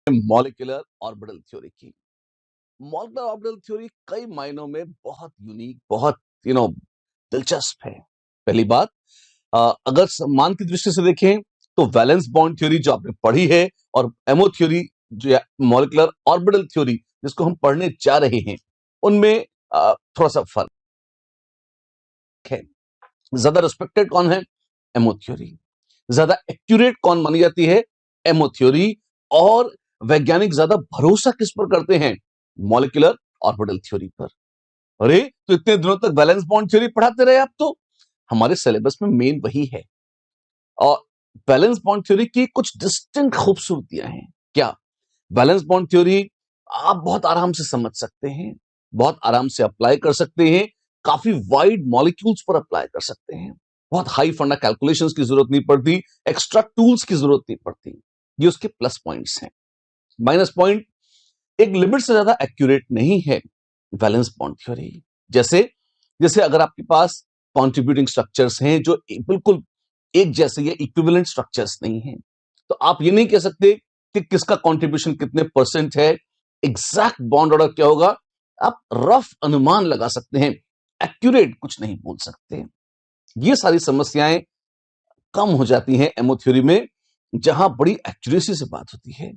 Molecular orbital theory की। Molecular orbital theory कई मायनों में बहुत यूनिक, बहुत दिलचस्प है। पहली बात, अगर सम्मान की दृष्टि से देखें तो वैलेंस बॉन्ड थ्योरी जो आपने पढ़ी है और एमओ थ्योरी जो मॉलिक्यूलर ऑर्बिटल थ्योरी जिसको हम पढ़ने जा रहे हैं, उनमें थोड़ा सा फर्क है। ज्यादा रिस्पेक्टेड कौन है? MO theory. ज्यादा एक्यूरेट कौन मानी जाती है? MO theory. और वैज्ञानिक ज्यादा भरोसा किस पर करते हैं? मॉलिक्यूलर ऑर्बिटल थ्योरी पर। अरे तो इतने दिनों तक वैलेंस बॉन्ड थ्योरी पढ़ाते रहे आप, तो हमारे सिलेबस में मेन वही है। और वैलेंस बॉन्ड थ्योरी की कुछ डिस्टिंक्ट खूबसूरतियां हैं। क्या? वैलेंस बॉन्ड थ्योरी आप बहुत आराम से समझ सकते हैं, बहुत आराम से अप्लाई कर सकते हैं, काफी वाइड मॉलिक्यूल्स पर अप्लाई कर सकते हैं, बहुत हाई फंडा कैलकुलेशंस की जरूरत नहीं पड़ती, एक्स्ट्रा टूल्स की जरूरत नहीं पड़ती। ये उसके प्लस पॉइंट्स हैं। माइनस पॉइंट, एक लिमिट से ज्यादा एक्यूरेट नहीं है वैलेंस बॉन्ड थ्योरी। जैसे जैसे अगर आपके पास कॉन्ट्रीब्यूटिंग स्ट्रक्चर्स हैं जो बिल्कुल एक जैसे या इक्विवेलेंट स्ट्रक्चर्स नहीं हैं, तो आप ये नहीं कह सकते कि किसका कंट्रीब्यूशन कितने परसेंट है, एग्जैक्ट बॉन्ड ऑर्डर क्या होगा। आप रफ अनुमान लगा सकते हैं, एक्यूरेट कुछ नहीं बोल सकते। ये सारी समस्याएं कम हो जाती हैं एमओ थ्योरी में, जहां बड़ी एक्यूरेसी से बात होती है।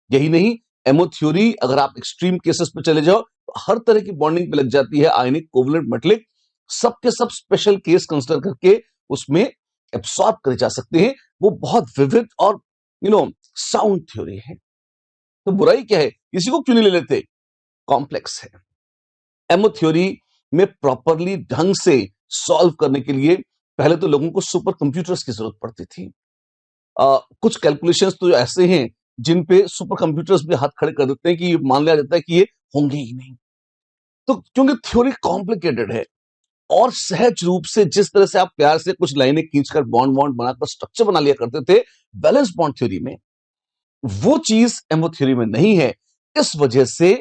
यही नहीं, एमओ थ्योरी अगर आप एक्सट्रीम केसेस पे चले जाओ तो हर तरह की बॉन्डिंग पे लग जाती है, आयनिक, कोवलेंट, मेटलिक, सबके सब स्पेशल केस कंसिडर करके उसमें एब्सॉर्ब करे जा सकते हैं। वो बहुत विविध और साउंड थ्योरी है। तो बुराई क्या है? इसी को क्यों नहीं ले लेते? कॉम्प्लेक्स है। एमओ थ्योरी में प्रॉपरली ढंग से सॉल्व करने के लिए पहले तो लोगों को सुपर कंप्यूटर्स की जरूरत पड़ती थी। कुछ कैलकुलेशंस तो ऐसे हैं जिन पे सुपर कंप्यूटर्स भी हाथ खड़े कर देते हैं कि मान लिया जाता है कि ये होंगे ही नहीं। तो क्योंकि थ्योरी कॉम्प्लिकेटेड है, और सहज रूप से जिस तरह से आप प्यार से कुछ लाइनें खींचकर बॉन्ड बॉन्ड बनाकर स्ट्रक्चर बना लिया करते थे बैलेंस बॉन्ड थ्योरी में, वो चीज एमओ थ्योरी में नहीं है। इस वजह से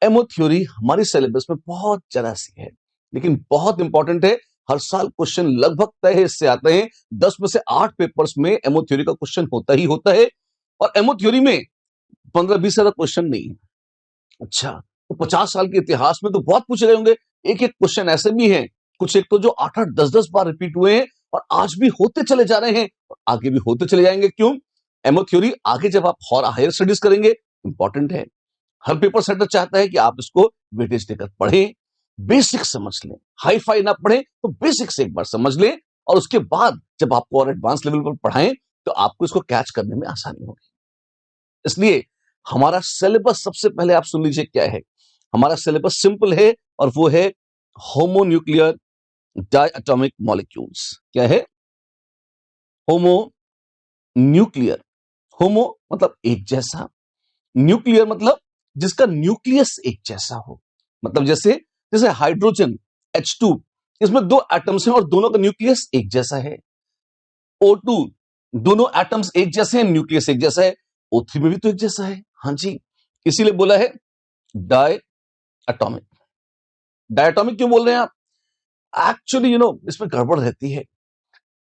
एमओ थ्योरी हमारे सिलेबस में बहुत जरा सी है, लेकिन बहुत इंपॉर्टेंट है। हर साल क्वेश्चन लगभग तय है इससे आते हैं। 10 में से 8 पेपर्स में एमओ थ्योरी का क्वेश्चन होता ही होता है। और एमओ थ्योरी में 15-20 ज्यादा क्वेश्चन नहीं है। अच्छा, तो 50 साल के इतिहास में तो बहुत पूछे गए होंगे। एक एक क्वेश्चन ऐसे भी हैं, कुछ एक तो जो 8-8, 10-10 बार रिपीट हुए हैं और आज भी होते चले जा रहे हैं और आगे भी होते चले जाएंगे। क्यों? एमओ थ्योरी आगे जब आप और हायर स्टडीज करेंगे, इंपॉर्टेंट है। हर पेपर सेटर चाहता है कि आप इसको वेटेज देकर पढ़ें, बेसिक समझ लें, हाई फाई ना पढ़ें तो बेसिक से एक बार समझ लें, और उसके बाद जब आपको और एडवांस लेवल पर पढ़ाएं तो आपको इसको कैच करने में आसानी होगी। इसलिए हमारा सिलेबस सबसे पहले आप सुन लीजिए क्या है। हमारा सिलेबस सिंपल है और वो है होमोन्यूक्लियर डायटोमिक मॉलिक्यूल्स। क्या है? Homo nuclear. होमो मतलब एक जैसा, न्यूक्लियर मतलब जिसका न्यूक्लियस एक जैसा हो। मतलब जैसे जैसे हाइड्रोजन H2, इसमें 2 एटम्स हैं और दोनों का न्यूक्लियस एक जैसा है। O2, दोनों एटम्स एक जैसे हैं, न्यूक्लियस एक जैसा है। O3 में भी तो एक जैसा है। हाँ जी, इसीलिए बोला है डाई एटॉमिक। डायटोमिक क्यों बोल रहे हैं आप? एक्चुअली इसमें गड़बड़ रहती है।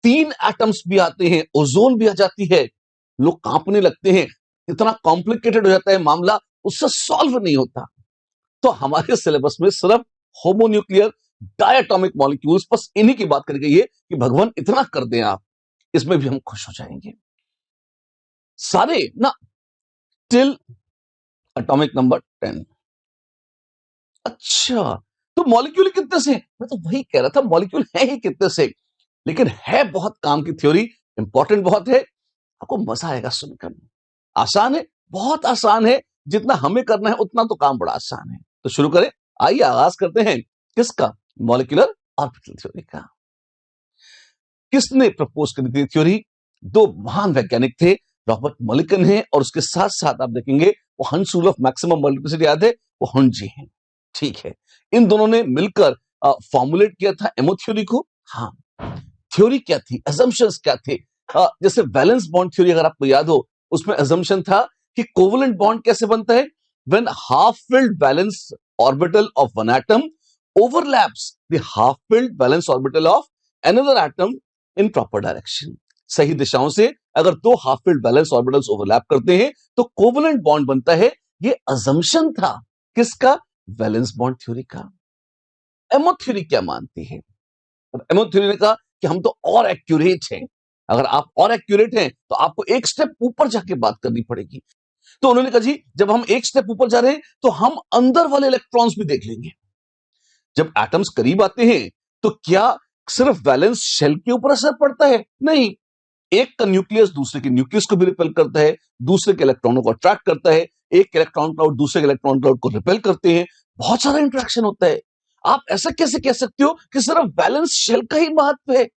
3 एटम्स भी आते हैं, ओजोन भी आ जाती है, लोग कांपने लगते हैं, इतना कॉम्प्लिकेटेड हो जाता है मामला, उससे सॉल्व नहीं होता। तो हमारे सिलेबस में सिर्फ होमोन्यूक्लियर डायटोमिक मॉलिक्यूल्स, बस इन्हीं की बात करी गई है कि भगवान इतना कर दें आप, इसमें भी हम खुश हो जाएंगे। सारे ना टिल एटॉमिक नंबर 10। अच्छा, तो मॉलिक्यूल कितने से? मैं तो वही कह रहा था, मॉलिक्यूल है ही कितने से, लेकिन है बहुत काम की थ्योरी, इंपॉर्टेंट बहुत है। आपको मजा आएगा सुनकर। आसान है, बहुत आसान है। जितना हमें करना है उतना तो काम बड़ा आसान है। तो शुरू करें, आइए आगाज करते हैं। किसका? मॉलिक्यूलर ऑर्बिटल थ्योरी का। किसने प्रपोज करी थी थ्योरी? 2 महान वैज्ञानिक थे, रॉबर्ट मॉलिकन है और उसके साथ साथ आप देखेंगे वो हंस रूल ऑफ मैक्सिमम मल्टीप्लिसिटी याद है, वो हंस जी हैं। ठीक है, इन दोनों ने मिलकर फॉर्मुलेट किया था एमओ थ्योरी को। हाँ, थ्योरी क्या थी, assumptions क्या थे? जैसे वैलेंस बॉन्ड थ्योरी अगर आपको याद हो, उसमें assumption था कि कोवलेंट बॉन्ड कैसे बनता है? when half filled valence orbital of one atom overlaps the half filled valence orbital of another atom in proper direction. सही दिशाओं से अगर दो half field balance orbitals overlap करते हैं तो कोवलेंट बॉन्ड बनता है। ये अजम्पशन था किसका? वैलेंस बॉन्ड थ्योरी का। एमो थ्योरी क्या मानती है? एमो थ्योरी ने कहा कि हम तो और एक्यूरेट हैं। अगर आप और एक्यूरेट हैं तो आपको एक स्टेप ऊपर जाके बात करनी पड़ेगी। तो उन्होंने कहा जी जब हम एक स्टेप ऊपर जा रहे हैं तो हम अंदर वाले इलेक्ट्रॉन्स भी देख लेंगे। जब एटम्स करीब आते हैं तो क्या सिर्फ वैलेंस शेल के ऊपर असर पड़ता है? नहीं, एक का न्यूक्लियस दूसरे के न्यूक्लियस को भी रिपेल करता है, दूसरे के इलेक्ट्रॉनों को अट्रैक्ट करता है, एक इलेक्ट्रॉन क्लाउड दूसरे के इलेक्ट्रॉन क्लाउड को रिपेल करते हैं। बहुत सारा इंटरेक्शन होता है। आप ऐसा कैसे कह सकते हो कि सिर्फ बैलेंस शेल का ही महत्व है?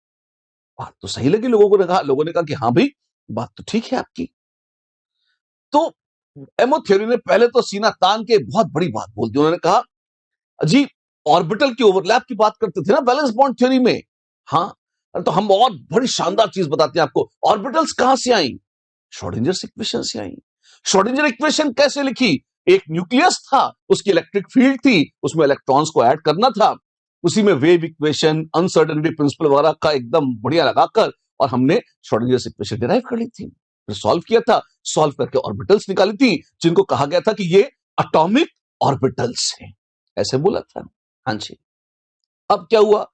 बात तो सही लगी लोगों ने कहा कि हाँ भाई बात तो ठीक है आपकी। तो एमो थ्योरी ने पहले तो सीना तान के बहुत बड़ी बात बोल दी। उन्होंने कहा जी ऑर्बिटल की ओवरलैप की बात करते थे ना वैलेंस बॉन्ड थ्योरी में। हाँ, तो हम और बड़ी शानदार चीज बताते हैं आपको। ऑर्बिटल्स कहां से आई? श्रोडिंगर इक्वेशन से आई। श्रोडिंगर इक्वेशन कैसे लिखी? एक न्यूक्लियस था, उसकी इलेक्ट्रिक फील्ड थी, उसमें इलेक्ट्रॉन्स को ऐड करना था, उसी में वेव इक्वेशन अनसर्टेनिटी प्रिंसिपल वगैरह का एकदम बढ़िया लगाकर और हमने श्रोडिंगर इक्वेशन डिराइव कर ली थी, फिर सॉल्व किया था, सॉल्व करके ऑर्बिटल्स निकाली थी जिनको कहा गया था कि ये एटॉमिक ऑर्बिटल्स हैं, ऐसे बोला था। हाँ जी। अब क्या हुआ?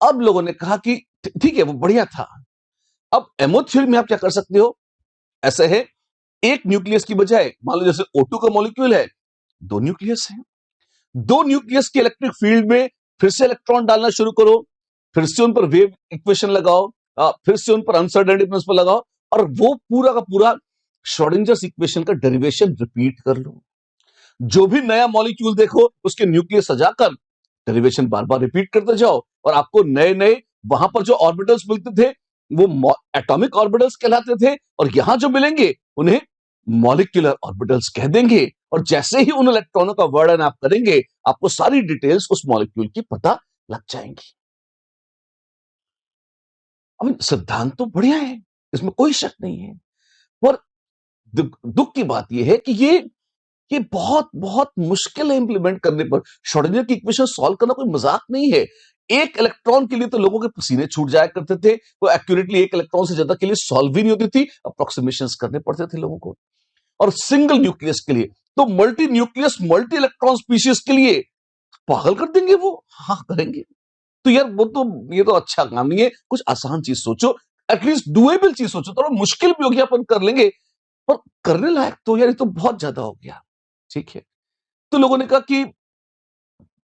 अब लोगों ने कहा कि ठीक है वो बढ़िया था। अब एमो थ्योरी में आप क्या कर सकते हो? ऐसे है एक न्यूक्लियस की बजाय मान लो जैसे O2 का मॉलिक्यूल है, दो न्यूक्लियस है, दो न्यूक्लियस की इलेक्ट्रिक फील्ड में फिर से इलेक्ट्रॉन डालना शुरू करो, फिर से उन पर वेव इक्वेशन लगाओ, फिर से उन पर अनसर्टेनिटी प्रिंसिपल लगाओ और वो पूरा का पूरा श्रोडिंगर इक्वेशन का डेरिवेशन रिपीट कर लो। जो भी नया मॉलिक्यूल देखो उसके न्यूक्लियस सजाकर डेरिवेशन बार बार रिपीट करते जाओ और आपको नए नए वहां पर जो ऑर्बिटल्स मिलते थे वो एटॉमिक ऑर्बिटल्स कहलाते थे और यहां जो मिलेंगे उन्हें मॉलिक्यूलर ऑर्बिटल्स कह देंगे। और जैसे ही उन इलेक्ट्रॉनों का वर्णन आप करेंगे आपको सारी डिटेल्स उस मॉलिक्यूल की पता लग जाएंगी। अब सिद्धांत तो बढ़िया है, इसमें कोई शक नहीं है, पर दुख की बात यह है कि ये बहुत बहुत मुश्किल है इंप्लीमेंट करने पर। श्रोडिंगर की इक्वेशन सॉल्व करना कोई मजाक नहीं है। एक इलेक्ट्रॉन के लिए तो लोगों के पसीने छूट जाया करते थे, वो एक्यूरेटली एक इलेक्ट्रॉन से ज्यादा के लिए सॉल्व ही नहीं होती थी, अप्रोक्सीमेशंस करने पड़ते थे लोगों को। और सिंगल न्यूक्लियस के लिए तो multi nucleus multi electron species के लिए पागल कर देंगे वो। हाँ करेंगे। तो यार वो तो ये तो अच्छा काम नहीं है, कुछ आसान चीज सोचो, एटलीस्ट डुएबल चीज सोचो। थोड़ा मुश्किल भी हो गया अपन कर लेंगे, पर करने लायक तो यार ये तो बहुत ज्यादा हो गया। ठीक है, तो लोगों ने कहा कि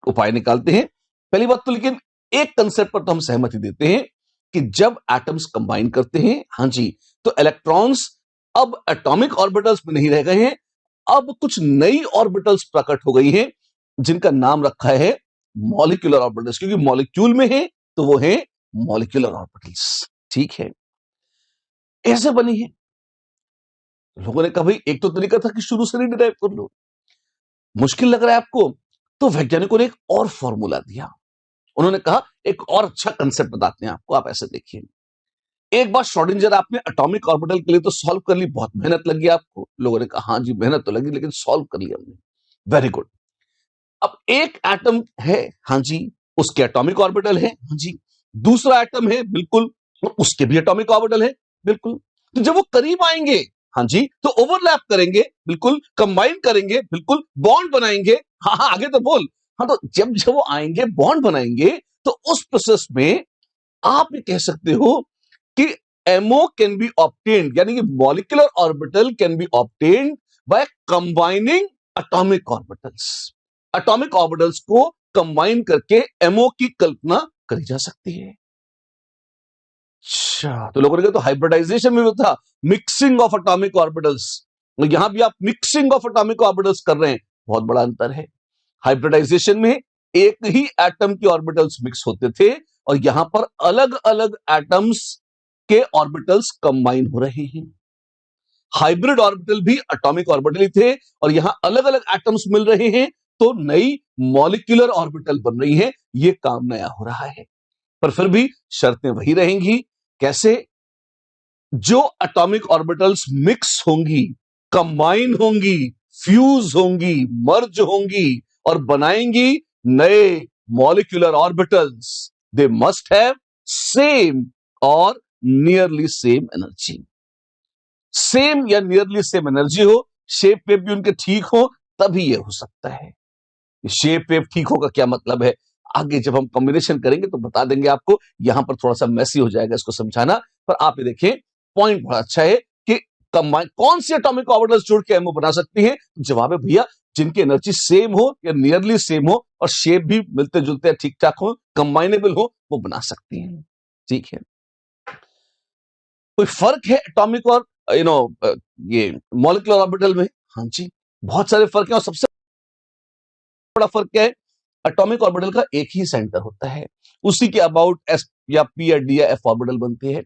उपाय निकालते हैं। पहली बात तो लेकिन एक कंसेप्ट पर तो हम सहमति देते हैं कि जब एटम्स कंबाइन करते हैं, हाँ जी, तो इलेक्ट्रॉन्स अब एटॉमिक ऑर्बिटल्स में नहीं रह गए हैं, अब कुछ नई ऑर्बिटल्स प्रकट हो गई हैं जिनका नाम रखा है मॉलिक्यूलर ऑर्बिटल्स, क्योंकि मॉलिक्यूल में है तो वो है मॉलिक्यूलर ऑर्बिटल्स। ठीक है, ऐसे बनी है। लोगों ने कहा भाई एक तो तरीका था कि शुरू से नहीं डिराइव कर लो, मुश्किल लग रहा है आपको, तो वैज्ञानिकों ने एक और फॉर्मूला दिया। उन्होंने कहा एक और अच्छा कंसेप्ट बताते हैं आपको, आप ऐसे देखिए। एक बार श्रोडिंगर आपने एटॉमिक ऑर्बिटल के लिए तो सॉल्व कर ली, बहुत मेहनत लगी आपको। लोगों ने कहा हाँ जी मेहनत तो लगी लेकिन सॉल्व कर लिया हमने, वेरी गुड। अब एक एटम है, हाँ जी, उसके एटॉमिक ऑर्बिटल है, हाँ जी, दूसरा एटम है बिल्कुल, और उसके भी एटॉमिक ऑर्बिटल है बिल्कुल। तो जब वो करीब आएंगे, हाँ जी, तो ओवरलैप करेंगे बिल्कुल, कंबाइन करेंगे बिल्कुल, बॉन्ड बनाएंगे। हाँ हाँ आगे तो बोल। हाँ तो जब जब वो आएंगे बॉन्ड बनाएंगे तो उस प्रोसेस में आप ये कह सकते हो कि एमओ कैन बी ऑब्टेन्ड, यानी कि molecular orbital can be obtained by combining atomic orbitals. Atomic orbitals को कंबाइन करके एमओ की कल्पना करी जा सकती है। अच्छा, तो लोगों ने कहा तो हाइब्रिडाइजेशन में भी था, मिक्सिंग ऑफ एटॉमिक ऑर्बिटल्स। यहां भी आप मिक्सिंग ऑफ एटॉमिक ऑर्बिटल्स कर रहे हैं, बहुत बड़ा अंतर है। हाइब्रिडाइजेशन में एक ही एटम के ऑर्बिटल्स मिक्स होते थे और यहां पर अलग अलग एटम्स के ऑर्बिटल्स कंबाइन हो रहे हैं। हाइब्रिड ऑर्बिटल भी एटॉमिक ऑर्बिटल ही थे और यहां अलग अलग एटम्स मिल रहे हैं तो नई मॉलिक्यूलर ऑर्बिटल बन रही है। यह काम नया हो रहा है, पर फिर भी शर्तें वही रहेंगी। कैसे? जो एटॉमिक ऑर्बिटल्स मिक्स होंगी, कंबाइन होंगी, फ्यूज होंगी, मर्ज होंगी और बनाएंगी नए molecular orbitals, they must have same और नियरली सेम एनर्जी। सेम या नियरली सेम एनर्जी हो, शेप वेव भी उनके ठीक हो, तभी ये हो सकता है। शेप वेव ठीक होगा क्या मतलब है, आगे जब हम कॉम्बिनेशन करेंगे तो बता देंगे आपको। यहां पर थोड़ा सा मैसी हो जाएगा इसको समझाना, पर आप ये देखें पॉइंट बड़ा अच्छा है कि कंबाइन कौन सी एटॉमिक ऑर्बिटल्स जोड़ के एमओ बना सकती हैं। जवाब है भैया, जिनकी एनर्जी सेम हो या नियरली सेम हो और शेप भी मिलते जुलते ठीक ठाक हो, कंबाइनेबल हो, वो बना सकती हैं। ठीक है, कोई फर्क है एटॉमिक और ये मॉलिक्यूलर ऑर्बिटल में? हाँ जी, बहुत सारे फर्क हैं, और सबसे बड़ा फर्क क्या है, एटॉमिक ऑर्बिटल का एक ही सेंटर होता है, उसी के अबाउट एस या पी या डी या एफ ऑर्बिटल बनती है।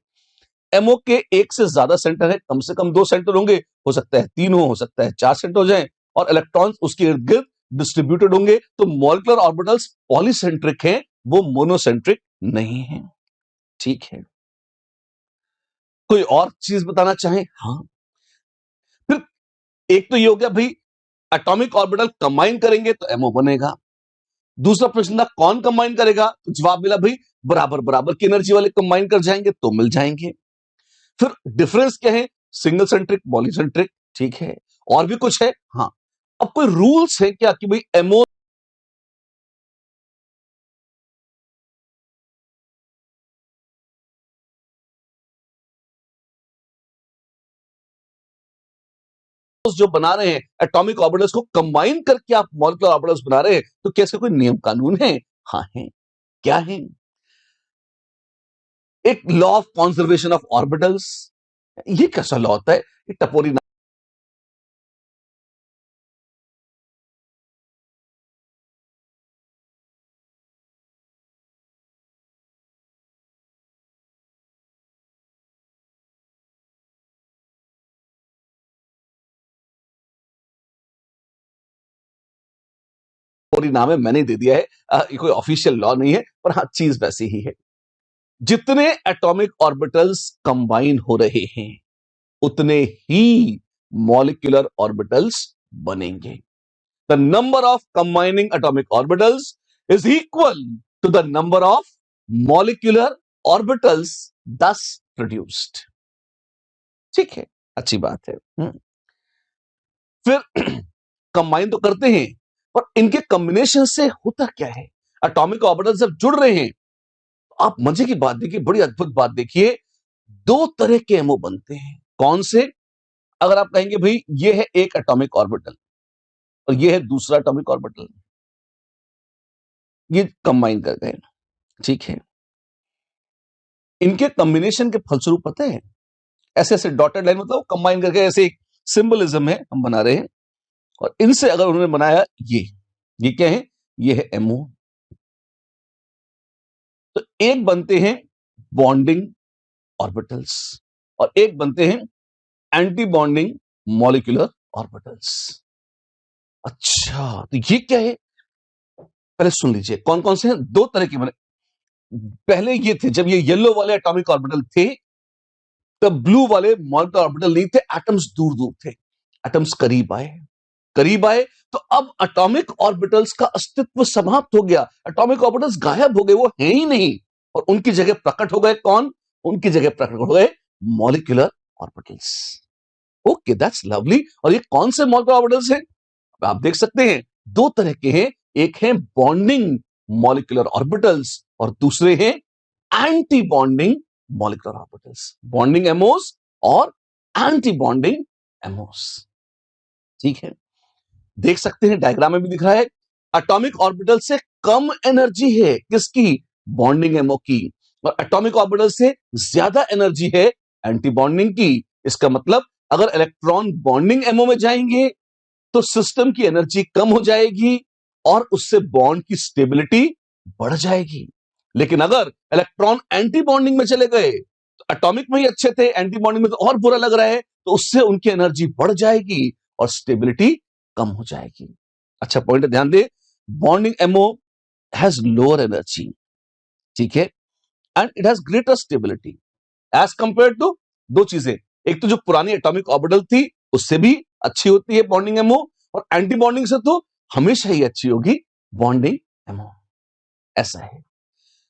एमओ के एक से ज्यादा सेंटर है, कम से कम 2 सेंटर होंगे, हो सकता है 3 हो सकता है 4 सेंटर हो जाए, और इलेक्ट्रॉन्स उसके इर्द गिर्द डिस्ट्रीब्यूटेड होंगे। तो मॉलिक्यूलर ऑर्बिटल्स पॉलीसेंट्रिक हैं, वो मोनोसेंट्रिक नहीं है। ठीक है, कोई और चीज बताना चाहें? हाँ, फिर एक तो ये हो गया भाई, एटॉमिक ऑर्बिटल कंबाइन करेंगे तो एमओ बनेगा। दूसरा प्रश्न था कौन कंबाइन करेगा, तो जवाब मिला भाई बराबर बराबर की एनर्जी वाले कंबाइन कर जाएंगे तो मिल जाएंगे। फिर डिफरेंस क्या है, सिंगल सेंट्रिक पॉलीसेंट्रिक, ठीक है, और भी कुछ है? हाँ, अब कोई रूल्स है क्या कि भाई एमओ जो बना रहे हैं एटॉमिक ऑर्बिटल्स को कंबाइन करके आप मॉलिक्यूलर ऑर्बिटल्स बना रहे हैं, तो क्या इसका कोई नियम कानून है? हाँ है। क्या है? एक law of conservation of orbitals. ये कैसा लॉ होता है? ये टपोरी नाम है, मैंने दे दिया है, ये कोई ऑफिशियल लॉ नहीं है, पर हाँ चीज वैसी ही है। जितने एटॉमिक ऑर्बिटल्स कंबाइन हो रहे हैं, उतने ही मॉलिक्यूलर ऑर्बिटल्स बनेंगे। The number of combining atomic orbitals is equal to the number of molecular orbitals thus produced. ठीक है, अच्छी बात है। फिर कंबाइन तो करते हैं, पर इनके कॉम्बिनेशन से होता क्या है, एटॉमिक ऑर्बिटल्स जब जुड़ रहे हैं, आप मजे की बात देखिए, बड़ी अद्भुत बात देखिए, 2 तरह के एमओ बनते हैं। कौन से? अगर आप कहेंगे भाई ये है एक एटॉमिक ऑर्बिटल और ये है दूसरा एटॉमिक ऑर्बिटल, ये कंबाइन कर गए, ठीक है, इनके कॉम्बिनेशन के फलस्वरूप पता है, ऐसे ऐसे डॉटेड लाइन, मतलब कंबाइन करके ऐसे एक सिंबलिज्म है हम बना रहे हैं, और इनसे अगर उन्होंने बनाया ये क्या है, ये है एमओ। तो एक बनते हैं बॉन्डिंग ऑर्बिटल्स और एक बनते हैं एंटी बॉन्डिंग मॉलिक्यूलर ऑर्बिटल्स। अच्छा, तो ये क्या है, पहले सुन लीजिए कौन कौन से हैं। 2 तरह के बने, पहले ये थे जब ये येलो वाले एटॉमिक ऑर्बिटल थे, तब ब्लू वाले मॉलिक्यूलर ऑर्बिटल नहीं थे, एटम्स दूर दूर थे, एटम्स करीब आए, करीब आए, तो अब एटॉमिक ऑर्बिटल्स का अस्तित्व समाप्त हो गया, एटॉमिक ऑर्बिटल्स गायब हो गए, वो हैं ही नहीं, और उनकी जगह प्रकट हो गए कौन, उनकी जगह प्रकट हो गए molecular orbitals. Okay, that's lovely. और ये कौन से मॉलिक्यूलर ऑर्बिटल्स हैं? आप देख सकते हैं 2 तरह के हैं, एक है बॉन्डिंग मॉलिक्यूलर ऑर्बिटल्स और दूसरे हैं anti bonding molecular orbitals, bonding MOs और एंटी बॉन्डिंग एमओस। ठीक है, देख सकते हैं डायग्राम में भी दिख रहा है, एटॉमिक ऑर्बिटल से कम एनर्जी है किसकी, बॉन्डिंग एमओ की, और एटॉमिक ऑर्बिटल से ज्यादा एनर्जी है एंटी बॉन्डिंग की। इसका मतलब अगर इलेक्ट्रॉन बॉन्डिंग एमओ में जाएंगे तो सिस्टम की एनर्जी कम हो जाएगी और उससे बॉन्ड की स्टेबिलिटी बढ़ जाएगी। लेकिन अगर इलेक्ट्रॉन एंटी बॉन्डिंग में चले गए, तो एटॉमिक में ही अच्छे थे, एंटी बॉन्डिंग में तो और बुरा लग रहा है, तो उससे उनकी एनर्जी बढ़ जाएगी और स्टेबिलिटी कम हो जाएगी। अच्छा पॉइंट ध्यान दे, bonding MO has lower energy, ठीक है, and it has greater stability as compare to, 2 चीजें, एक तो जो पुरानी एटॉमिक ऑर्बिटल थी उससे भी अच्छी होती है बॉन्डिंग एमओ, और एंटी बॉन्डिंग से तो हमेशा ही अच्छी होगी बॉन्डिंग एमओ। ऐसा है,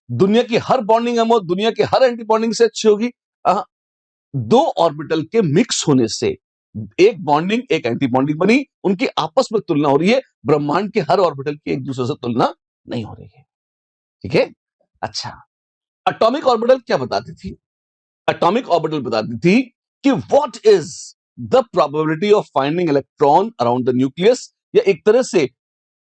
दुनिया की हर बॉन्डिंग एमओ दुनिया के हर एंटी बॉन्डिंग से अच्छी होगी? दो ऑर्बिटल के मिक्स होने से एक बॉन्डिंग एक एंटी बॉन्डिंग बनी, उनकी आपस में तुलना हो रही है, ब्रह्मांड के हर ऑर्बिटल की एक दूसरे से तुलना नहीं हो रही है। ठीक है। अच्छा, एटॉमिक ऑर्बिटल क्या बताती थी? एटॉमिक ऑर्बिटल बताती थी कि what is the probability of finding electron around the nucleus, या एक तरह से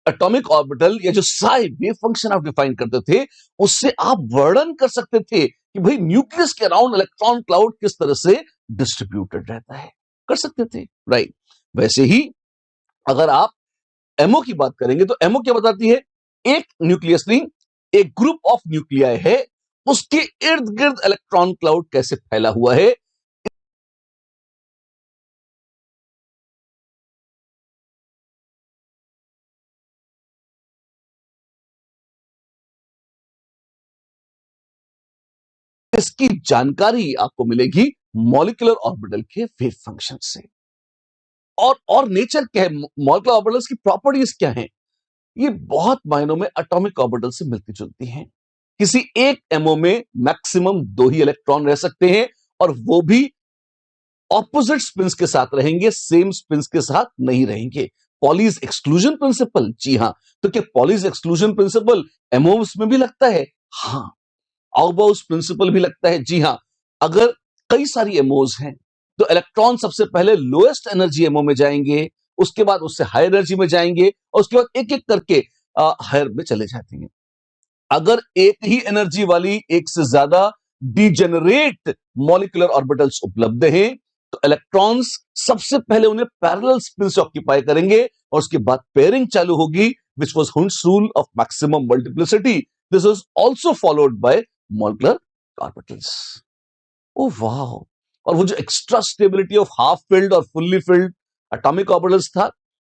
एटॉमिक ऑर्बिटल या जो साई वेव फंक्शन आप डिफाइन करते थे, उससे आप वर्णन कर सकते थे कि भाई न्यूक्लियस के अराउंड इलेक्ट्रॉन क्लाउड किस तरह से डिस्ट्रीब्यूटेड रहता है, कर सकते थे, राइट। वैसे ही अगर आप एमओ की बात करेंगे तो एमओ क्या बताती है? एक न्यूक्लियस नहीं, एक ग्रुप ऑफ न्यूक्लियाई है, उसके इर्द गिर्द इलेक्ट्रॉन क्लाउड कैसे फैला हुआ है, इसकी जानकारी आपको मिलेगी मॉलिक्यूलर ऑर्बिटल के वेव फंक्शन से। और नेचर क्या है, मॉलिक्यूलर ऑर्बिटल्स की प्रॉपर्टीज क्या हैं? ये बहुत मायनों में एटॉमिक ऑर्बिटल से मिलती जुलती हैं। किसी एक एमओ में मैक्सिमम 2 ही इलेक्ट्रॉन रह सकते हैं, और वो भी ऑपोजिट स्पिन्स के साथ रहेंगे, सेम स्पिन्स के साथ नहीं रहेंगे। पॉलीज एक्सक्लूजन प्रिंसिपल, जी हां। तो क्या पॉलीज एक्सक्लूजन प्रिंसिपल एमओस में भी लगता है? हां। आउबाउस प्रिंसिपल भी लगता है, जी हां। अगर कई सारी एमओस हैं तो इलेक्ट्रॉन सबसे पहले लोएस्ट एनर्जी एमओ में जाएंगे, उसके बाद उससे हाई एनर्जी में जाएंगे, और उसके बाद एक एक करके हायर में चले जाते हैं। अगर एक ही एनर्जी वाली एक से ज्यादा डिजेनरेट मॉलिक्यूलर ऑर्बिटल्स उपलब्ध हैं, तो इलेक्ट्रॉन्स सबसे पहले उन्हें पैरेलल स्पिन से ऑक्यूपाई करेंगे, और उसके बाद पेयरिंग चालू होगी, which was Hund's rule of maximum multiplicity. This was also followed by molecular orbitals. ओ वाह! और वो जो extra stability of half filled और फुल्ली फिल्ड एटॉमिक ऑर्बिटल्स था,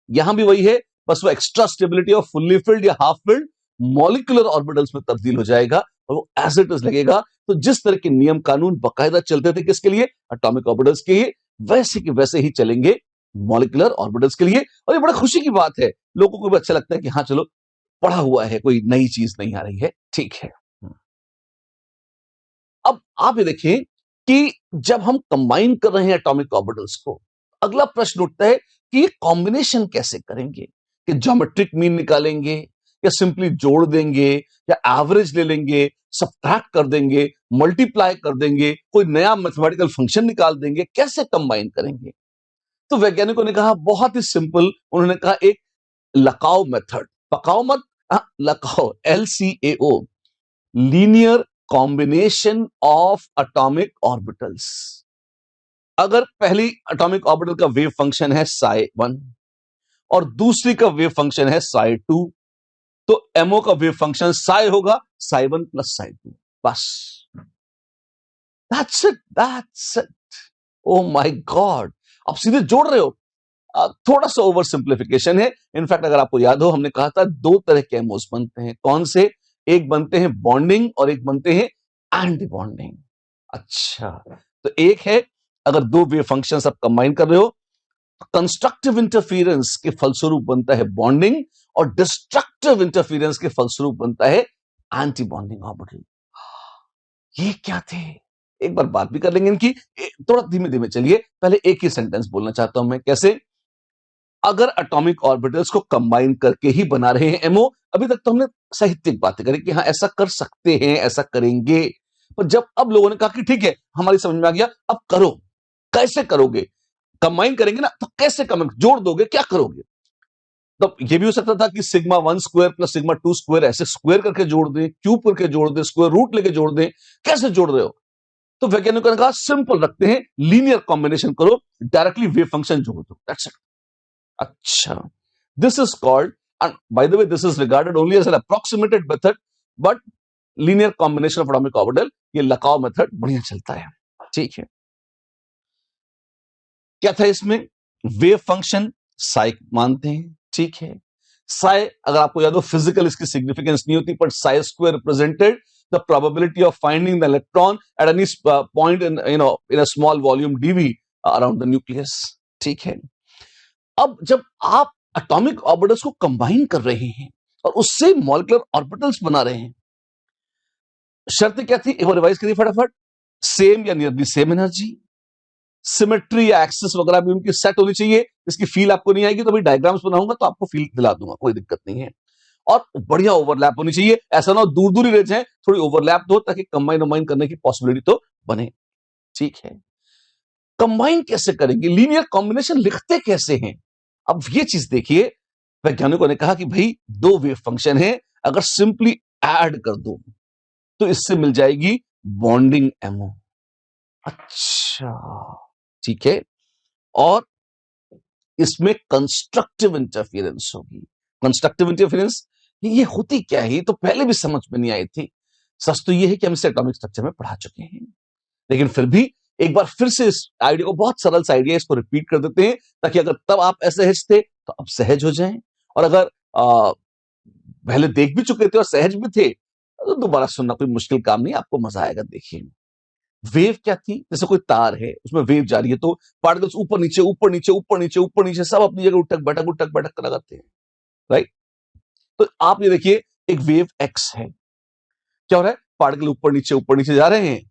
यहां भी वही है, बस वो extra stability of fully filled या हाफ फिल्ड मॉलिक्यूलर ऑर्बिटल्स में तब्दील हो जाएगा, और वो एज इट इज लगेगा। तो जिस तरह के नियम कानून बकायदा चलते थे किसके लिए? एटॉमिक ऑर्बिटल्स के लिए, वैसे के वैसे ही चलेंगे मॉलिक्यूलर ऑर्बिटल्स के लिए। और ये बड़ा खुशी की बात है, लोगों को भी अच्छा लगता है कि हाँ चलो, पढ़ा हुआ है, कोई नई चीज नहीं आ रही है, ठीक है। अब आप ये देखें कि जब हम कंबाइन कर रहे हैं एटॉमिक ऑर्बिटल्स को, अगला प्रश्न उठता है कि ये कॉम्बिनेशन कैसे करेंगे? कि ज्योमेट्रिक मीन निकालेंगे, या सिंपली जोड़ देंगे, या एवरेज ले लेंगे, सब्ट्रैक्ट कर देंगे, मल्टीप्लाई कर देंगे, कोई नया मैथमेटिकल फंक्शन निकाल देंगे, कैसे कंबाइन करेंगे? तो वैज्ञानिकों ने कहा बहुत ही सिंपल, उन्होंने कहा एक लकाओ मेथड, पकाओ मत, लकाओ, LCAO, linear combination of atomic orbitals. अगर पहली एटॉमिक ऑर्बिटल का वेव फंक्शन है psi1 और दूसरी का वेव फंक्शन है psi2, तो एमओ का वेव फंक्शन psi होगा psi1 प्लस psi2, बस। That's it. Oh my God, आप सीधे जोड़ रहे हो। थोड़ा सा ओवर सिंप्लीफिकेशन है। इनफैक्ट अगर आपको याद हो, हमने कहा था 2 तरह के एमओस बनते हैं। कौन से? एक बनते हैं बॉन्डिंग और एक बनते हैं एंटी बॉन्डिंग। अच्छा, तो एक है, अगर 2 वेव फंक्शंस आप कंबाइन कर रहे हो, कंस्ट्रक्टिव इंटरफेरेंस के फलस्वरूप बनता है बॉन्डिंग, और डिस्ट्रक्टिव इंटरफेरेंस के फलस्वरूप बनता है एंटी बॉन्डिंग ऑर्बिटल। ये क्या थे? एक बार बात भी कर लेंगे इनकी। थोड़ा धीमे धीमे चलिए, पहले एक ही सेंटेंस बोलना चाहता हूं मैं। कैसे? अगर एटॉमिक ऑर्बिटल्स को कंबाइन करके ही बना रहे हैं एमओ, अभी तक तो हमने साहित्यिक बातें करी कि हाँ ऐसा कर सकते हैं, ऐसा करेंगे, पर जब अब लोगों ने कहा कि ठीक है हमारी समझ में आ गया, अब करो, कैसे करोगे? कंबाइन करेंगे ना, तो कैसे कंबाइन जोड़ दोगे, क्या करोगे? तो ये भी हो सकता था कि sigma 1 square plus sigma 2 square ऐसे स्क्वायर करके जोड़ दें, क्यूब करके जोड़ दें, स्क्वायर रूट लेके जोड़ दें, कैसे जोड़ रहे हो? तो वैज्ञानिकों ने कहा सिंपल रखते हैं, लीनियर कॉम्बिनेशन करो, डायरेक्टली वेव फंक्शन जोड़ दो, दैट्स इट। अच्छा, this is called, and by the way this is regarded only as an approximated method, but linear combination of atomic orbital, ये लकाओ मेथड बढ़िया चलता है, ठीक है। क्या था इसमें? वेव फंक्शन साइ मानते हैं, ठीक है। साइ, अगर आपको याद हो, फिजिकल इसकी सिग्निफिकेंस नहीं होती, but psi square represented the probability of finding the electron at any point in in a small volume dV around the nucleus, ठीक है। अब जब आप एटॉमिक ऑर्बिटल्स को कंबाइन कर रहे हैं और उससे मॉलिक्यूलर ऑर्बिटल्स बना रहे हैं, शर्त क्या थी? एक बार रिवाइज करिए फटाफट। सेम या नियरली सेम एनर्जी, सिमेट्री या एक्सेस वगैरह भी उनकी सेट होनी चाहिए। इसकी फील आपको नहीं आएगी तो भाई डायग्राम्स बनाऊंगा तो आपको फील दिला दूंगा, कोई दिक्कत नहीं है। और बढ़िया ओवरलैप होनी चाहिए, ऐसा ना हो दूर दूर ही रह जाए, थोड़ी ओवरलैप हो ताकि कंबाइन वमाइन करने की पॉसिबिलिटी तो बने। ठीक है, कंबाइन कैसे करेंगे, लीनियर कॉम्बिनेशन लिखते कैसे हैं? अब ये चीज देखिए, वैज्ञानिकों ने कहा कि भाई दो वेव फंक्शन है, अगर सिंपली ऐड कर दो तो इससे मिल जाएगी बॉन्डिंग एमओ। अच्छा, ठीक है, और इसमें कंस्ट्रक्टिव इंटरफेरेंस होगी। कंस्ट्रक्टिव इंटरफेरेंस ये होती क्या है, ये तो पहले भी समझ में नहीं आई थी। सच तो ये है कि हम इसे एटॉमिक स्ट्रक्चर में पढ़ा चुके हैं, लेकिन फिर भी एक बार फिर से इस आइडिया को, बहुत सरल सा आइडिया, इसको रिपीट कर देते हैं ताकि अगर तब आप असहज थे तो अब सहज हो जाएं, और अगर पहले देख भी चुके थे और सहज भी थे तो दोबारा सुनना कोई मुश्किल काम नहीं, आपको मजा आएगा। देखिए, वेव क्या थी, जैसे कोई तार है उसमें वेव जा रही है तो पार्टिकल्स ऊपर नीचे ऊपर नीचे ऊपर नीचे ऊपर नीचे सब अपनी जगह उठक बैठक कर लगाते हैं, राइट। तो आप ये देखिए, एक वेव एक्स है, क्या हो रहा है, पार्टिकल ऊपर नीचे जा रहे हैं,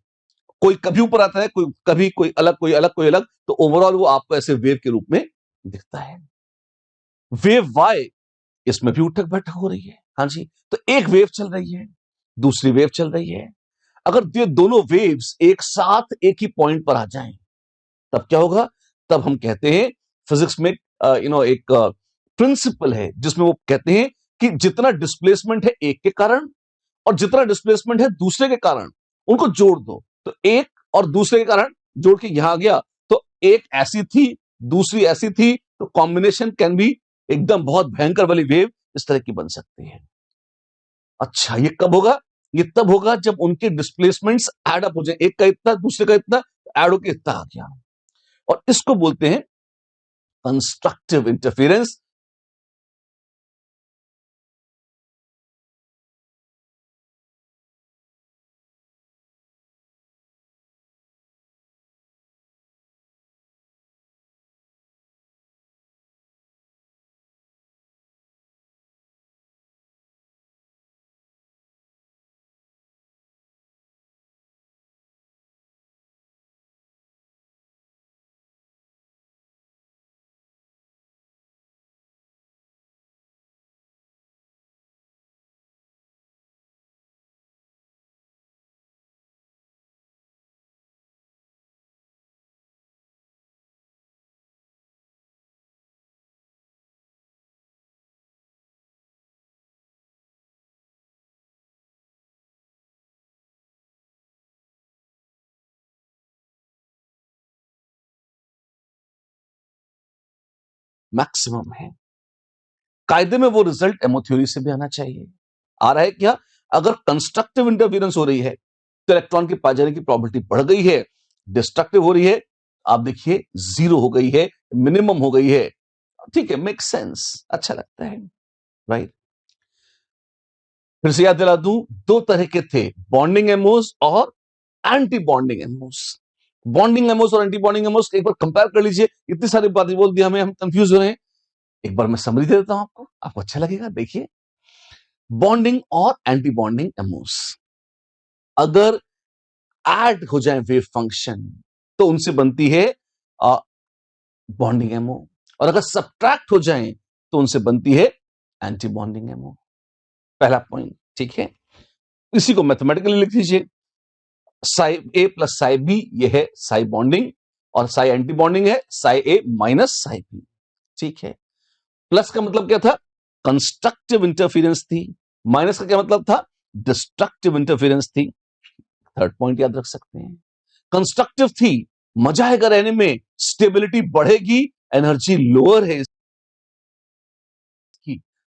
कोई कभी ऊपर आता है, कोई कभी, कोई अलग कोई अलग कोई अलग, तो ओवरऑल वो आपको ऐसे वेव के रूप में दिखता है। वेव वाई, इसमें भी उठक बैठक हो रही है, हाँ जी। तो एक वेव चल रही है, दूसरी वेव चल रही है, अगर ये दोनों वेव्स एक साथ एक ही पॉइंट पर आ जाएं तब क्या होगा, तब हम कहते हैं, फिजिक्स में एक प्रिंसिपल है जिसमें वो कहते हैं कि जितना डिस्प्लेसमेंट है एक के कारण और जितना डिस्प्लेसमेंट है दूसरे के कारण, उनको जोड़ दो, तो एक और दूसरे के कारण जोड़ के यहां आ गया, तो एक ऐसी थी दूसरी ऐसी थी, तो कॉम्बिनेशन कैन बी एकदम बहुत भयंकर वाली वेव इस तरह की बन सकती है। अच्छा, ये कब होगा, ये तब होगा जब उनके डिस्प्लेसमेंट्स एड अप हो जाए, एक का इतना दूसरे का इतना, एड होकर इतना आ गया, और इसको बोलते हैं कंस्ट्रक्टिव इंटरफेरेंस। मैक्सिमम है, कायदे में वो रिजल्ट एमो थ्योरी से भी आना चाहिए। आ रहा है क्या, अगर कंस्ट्रक्टिव इंटरफेरेंस हो रही है तो इलेक्ट्रॉन के पाए जाने की प्रोबेबिलिटी बढ़ गई है, डिस्ट्रक्टिव हो रही है, आप देखिए जीरो हो गई है, मिनिमम हो गई है। ठीक है, मेक सेंस, अच्छा लगता है, राइट। फिर से याद दिला दूं, दो तरह के थे, बॉन्डिंग एमोस और anti bonding Amos. Bonding Amos और एंटी बॉन्डिंग एमोस एक बार कंपेयर कर लीजिए, इतनी सारी बातें बोल दी हमें, हम कंफ्यूज हो रहे हैं। एक बार मैं समरी दे देता हूं आपको अच्छा लगेगा। देखिए, बॉन्डिंग और एंटी बॉन्डिंग एमोस अगर ऐड हो जाए वेव फंक्शन तो उनसे बनती है बॉन्डिंग एमओ, और अगर सब्ट्रैक्ट हो जाए तो उनसे बनती है एंटी बॉन्डिंग एमओ। पहला पॉइंट, ठीक है, इसी को मैथमेटिकली लिख लीजिए, साई ए प्लस साई बी, ये है साई बॉन्डिंग, और साई एंटी बॉन्डिंग है साई ए माइनस साई बी। ठीक है, प्लस का मतलब क्या था, कंस्ट्रक्टिव इंटरफेरेंस थी, माइनस का क्या मतलब था, डिस्ट्रक्टिव इंटरफेरेंस थी। थर्ड पॉइंट याद रख सकते हैं, कंस्ट्रक्टिव थी, मजा आएगा रहने में, स्टेबिलिटी बढ़ेगी, एनर्जी लोअर है इसकी,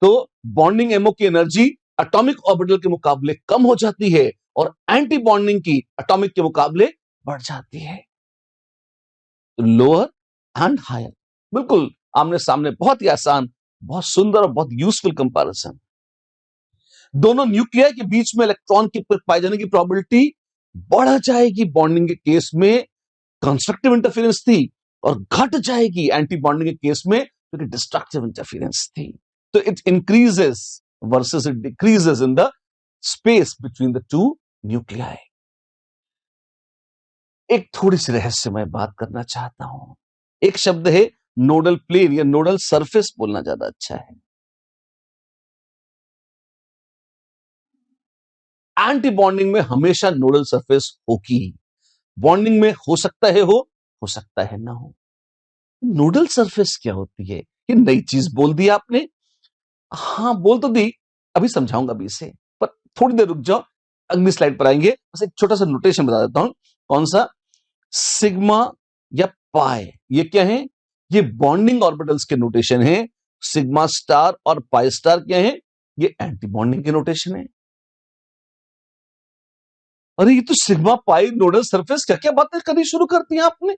तो बॉन्डिंग एमओ की एनर्जी एटॉमिक ऑर्बिटल के मुकाबले कम हो जाती है और एंटी बॉन्डिंग की एटॉमिक के मुकाबले बढ़ जाती है, लोअर एंड हायर। बिल्कुल आमने सामने, बहुत ही आसान, बहुत सुंदर और बहुत यूजफुल कंपैरिजन। दोनों न्यूक्लियर के बीच में इलेक्ट्रॉन की पाए जाने की प्रोबेबिलिटी बढ़ जाएगी बॉन्डिंग के केस में, कंस्ट्रक्टिव इंटरफेरेंस थी, और घट जाएगी एंटी बॉन्डिंग के केस में क्योंकि डिस्ट्रक्टिव इंटरफेरेंस थी। तो it increases versus it decreases in the space between the two nuclei. एक थोड़ी सी रहस्यमय बात करना चाहता हूं। एक शब्द है नोडल प्लेन या नोडल सरफेस, बोलना ज्यादा अच्छा है। एंटी बॉन्डिंग में हमेशा नोडल सरफेस होगी। बॉन्डिंग में हो सकता है हो सकता है ना हो। नोडल सरफेस क्या होती है? ये नई चीज बोल दी आपने। हाँ, बोल तो दी, अभी समझाऊंगा अभी इसे, पर थोड़ी देर रुक जाओ, अगली स्लाइड पर आएंगे। बस एक छोटा सा नोटेशन बता देता हूं। कौन सा? सिग्मा या पाई, ये क्या है? ये बॉन्डिंग ऑर्बिटल्स के नोटेशन है। सिग्मा स्टार और पाई स्टार क्या है? ये एंटी बॉन्डिंग के नोटेशन है। अरे ये तो सिग्मा पाई नोडल सरफेस, क्या क्या बातें करनी शुरू करती हैं आपने।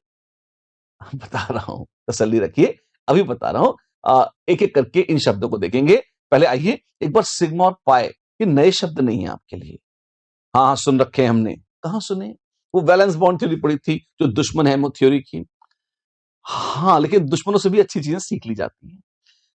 बता रहा हूं, तसल्ली रखिए, अभी बता रहा हूं। एक एक करके इन शब्दों को देखेंगे। पहले आइए एक बार सिग्मा और पाई, ये नए शब्द नहीं है आपके लिए। हाँ हाँ, सुन रखे हैं हमने। कहां सुने? वो वैलेंस बॉन्ड थ्योरी पढ़ी थी, जो दुश्मन है वो थ्योरी की। हाँ, लेकिन दुश्मनों से भी अच्छी चीजें सीख ली जाती हैं।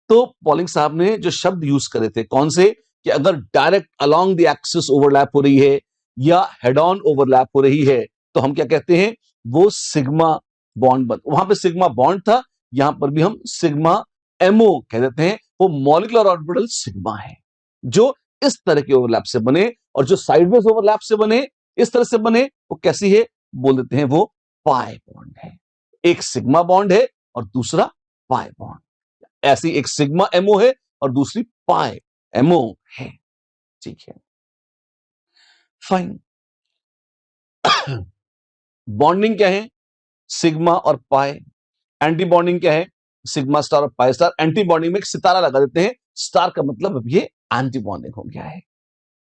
तो पॉलिंग साहब ने जो शब्द यूज करे थे, कौन से? कि अगर direct along the axis overlap हो रही है या हेड ऑन ओवरलैप हो रही है, तो हम क्या कहते हैं? वो सिग्मा बॉन्ड बन, वहां पे सिग्मा बॉन्ड था, यहां पर भी हम सिग्मा एमओ कह देते हैं। वो मॉलिक्यूलर ऑर्बिटल सिग्मा है, जो इस तरह के ओवरलैप से बने, और जो साइडवेज ओवरलैप से बने, इस तरह से बने, वो कैसी है? बोल देते हैं वो पाई बॉन्ड है। एक सिग्मा बॉन्ड है और दूसरा पाई बॉन्ड। ऐसी एक सिग्मा एमओ है और दूसरी पाई एमओ है। ठीक है, फाइन। बॉन्डिंग क्या है? सिग्मा और पाई। एंटी बॉन्डिंग क्या है? सिग्मा स्टार और पाई स्टार। एंटी बॉन्डिंग में एक सितारा लगा देते हैं, स्टार का मतलब अब ये एंटी बॉन्डिंग हो गया है,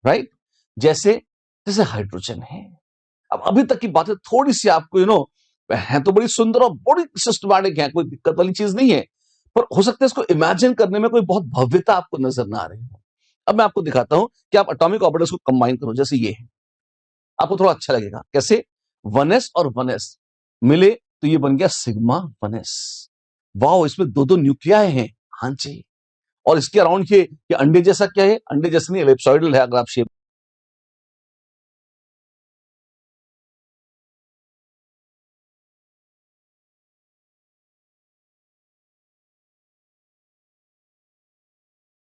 राइट? जैसे जैसे हाइड्रोजन है। अब अभी तक की बातें थोड़ी सी आपको है तो बड़ी सुंदर और बड़ी सिस्टमैटिक है, कोई दिक्कत वाली चीज नहीं है, पर हो सकता है इसको इमेजिन करने में कोई बहुत भव्यता आपको नजर ना आ रही हो। अब मैं आपको दिखाता हूं कि आप एटॉमिक ऑर्बिटल्स को कंबाइन करो, जैसे ये है। आपको थोड़ा अच्छा लगेगा। कैसे? 1s और 1s मिले तो ये बन गया सिग्मा 1s। वाओ, इसमें दो दो न्यूक्लियाई हैं। हाँ जी। और इसके अराउंड ये अंडे जैसा क्या है? अंडे जैसा नहीं, एलिप्सॉइडल है अगर आप शेप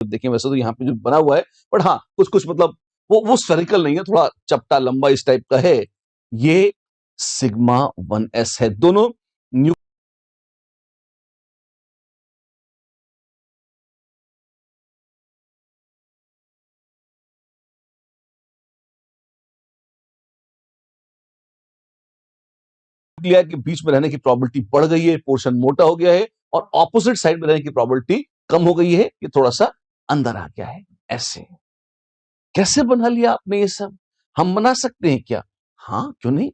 देखें। वैसे तो यहाँ पे जो बना हुआ है, बट हाँ कुछ कुछ मतलब वो स्फेरिकल नहीं है, थोड़ा चपटा लंबा इस टाइप का है। ये सिग्मा 1s है। दोनों न्यूक्लियर के बीच में रहने की प्रोबेबिलिटी बढ़ गई है, पोर्शन मोटा हो गया है, और ऑपोजिट साइड में रहने की प्रोबेबिलिटी कम हो गई है, ये थोड़ा सा अंदर आ गया है। ऐसे कैसे बना लिया आपने ये सब? हम बना सकते हैं क्या? हाँ, क्यों नहीं।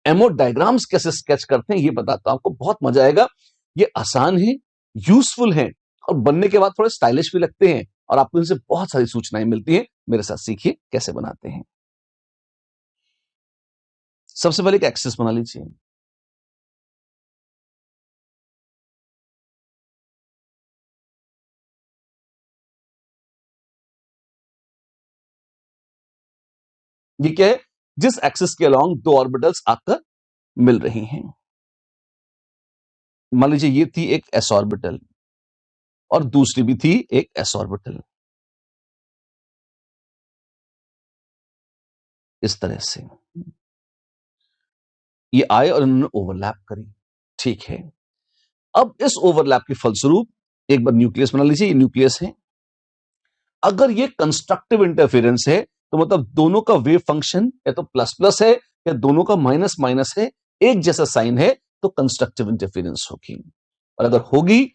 एमओ डायग्राम्स कैसे स्केच करते हैं ये बताता हूं आपको, बहुत मजा आएगा। ये आसान है, यूजफुल है, और बनने के बाद थोड़े स्टाइलिश भी लगते हैं, और आपको इनसे बहुत सारी सूचनाएं मिलती हैं। मेरे साथ सीखिए कैसे बनाते हैं। सबसे पहले एक एक्सेस बना लीजिए। ये क्या है? जिस एक्सिस के अलोंग दो ऑर्बिटल्स आकर मिल रही हैं। मान लीजिए ये थी एक एस ऑर्बिटल, और दूसरी भी थी एक एस ऑर्बिटल, इस तरह से ये आए और इन्होंने ओवरलैप करी। ठीक है, अब इस ओवरलैप के फलस्वरूप एक बार न्यूक्लियस बना लीजिए। ये न्यूक्लियस है। अगर ये कंस्ट्रक्टिव इंटरफेरेंस है, तो मतलब दोनों का वेव फंक्शन या तो प्लस प्लस है या दोनों का माइनस माइनस है, एक जैसा साइन है, तो कंस्ट्रक्टिव इंटरफेरेंस होगी। और अगर होगी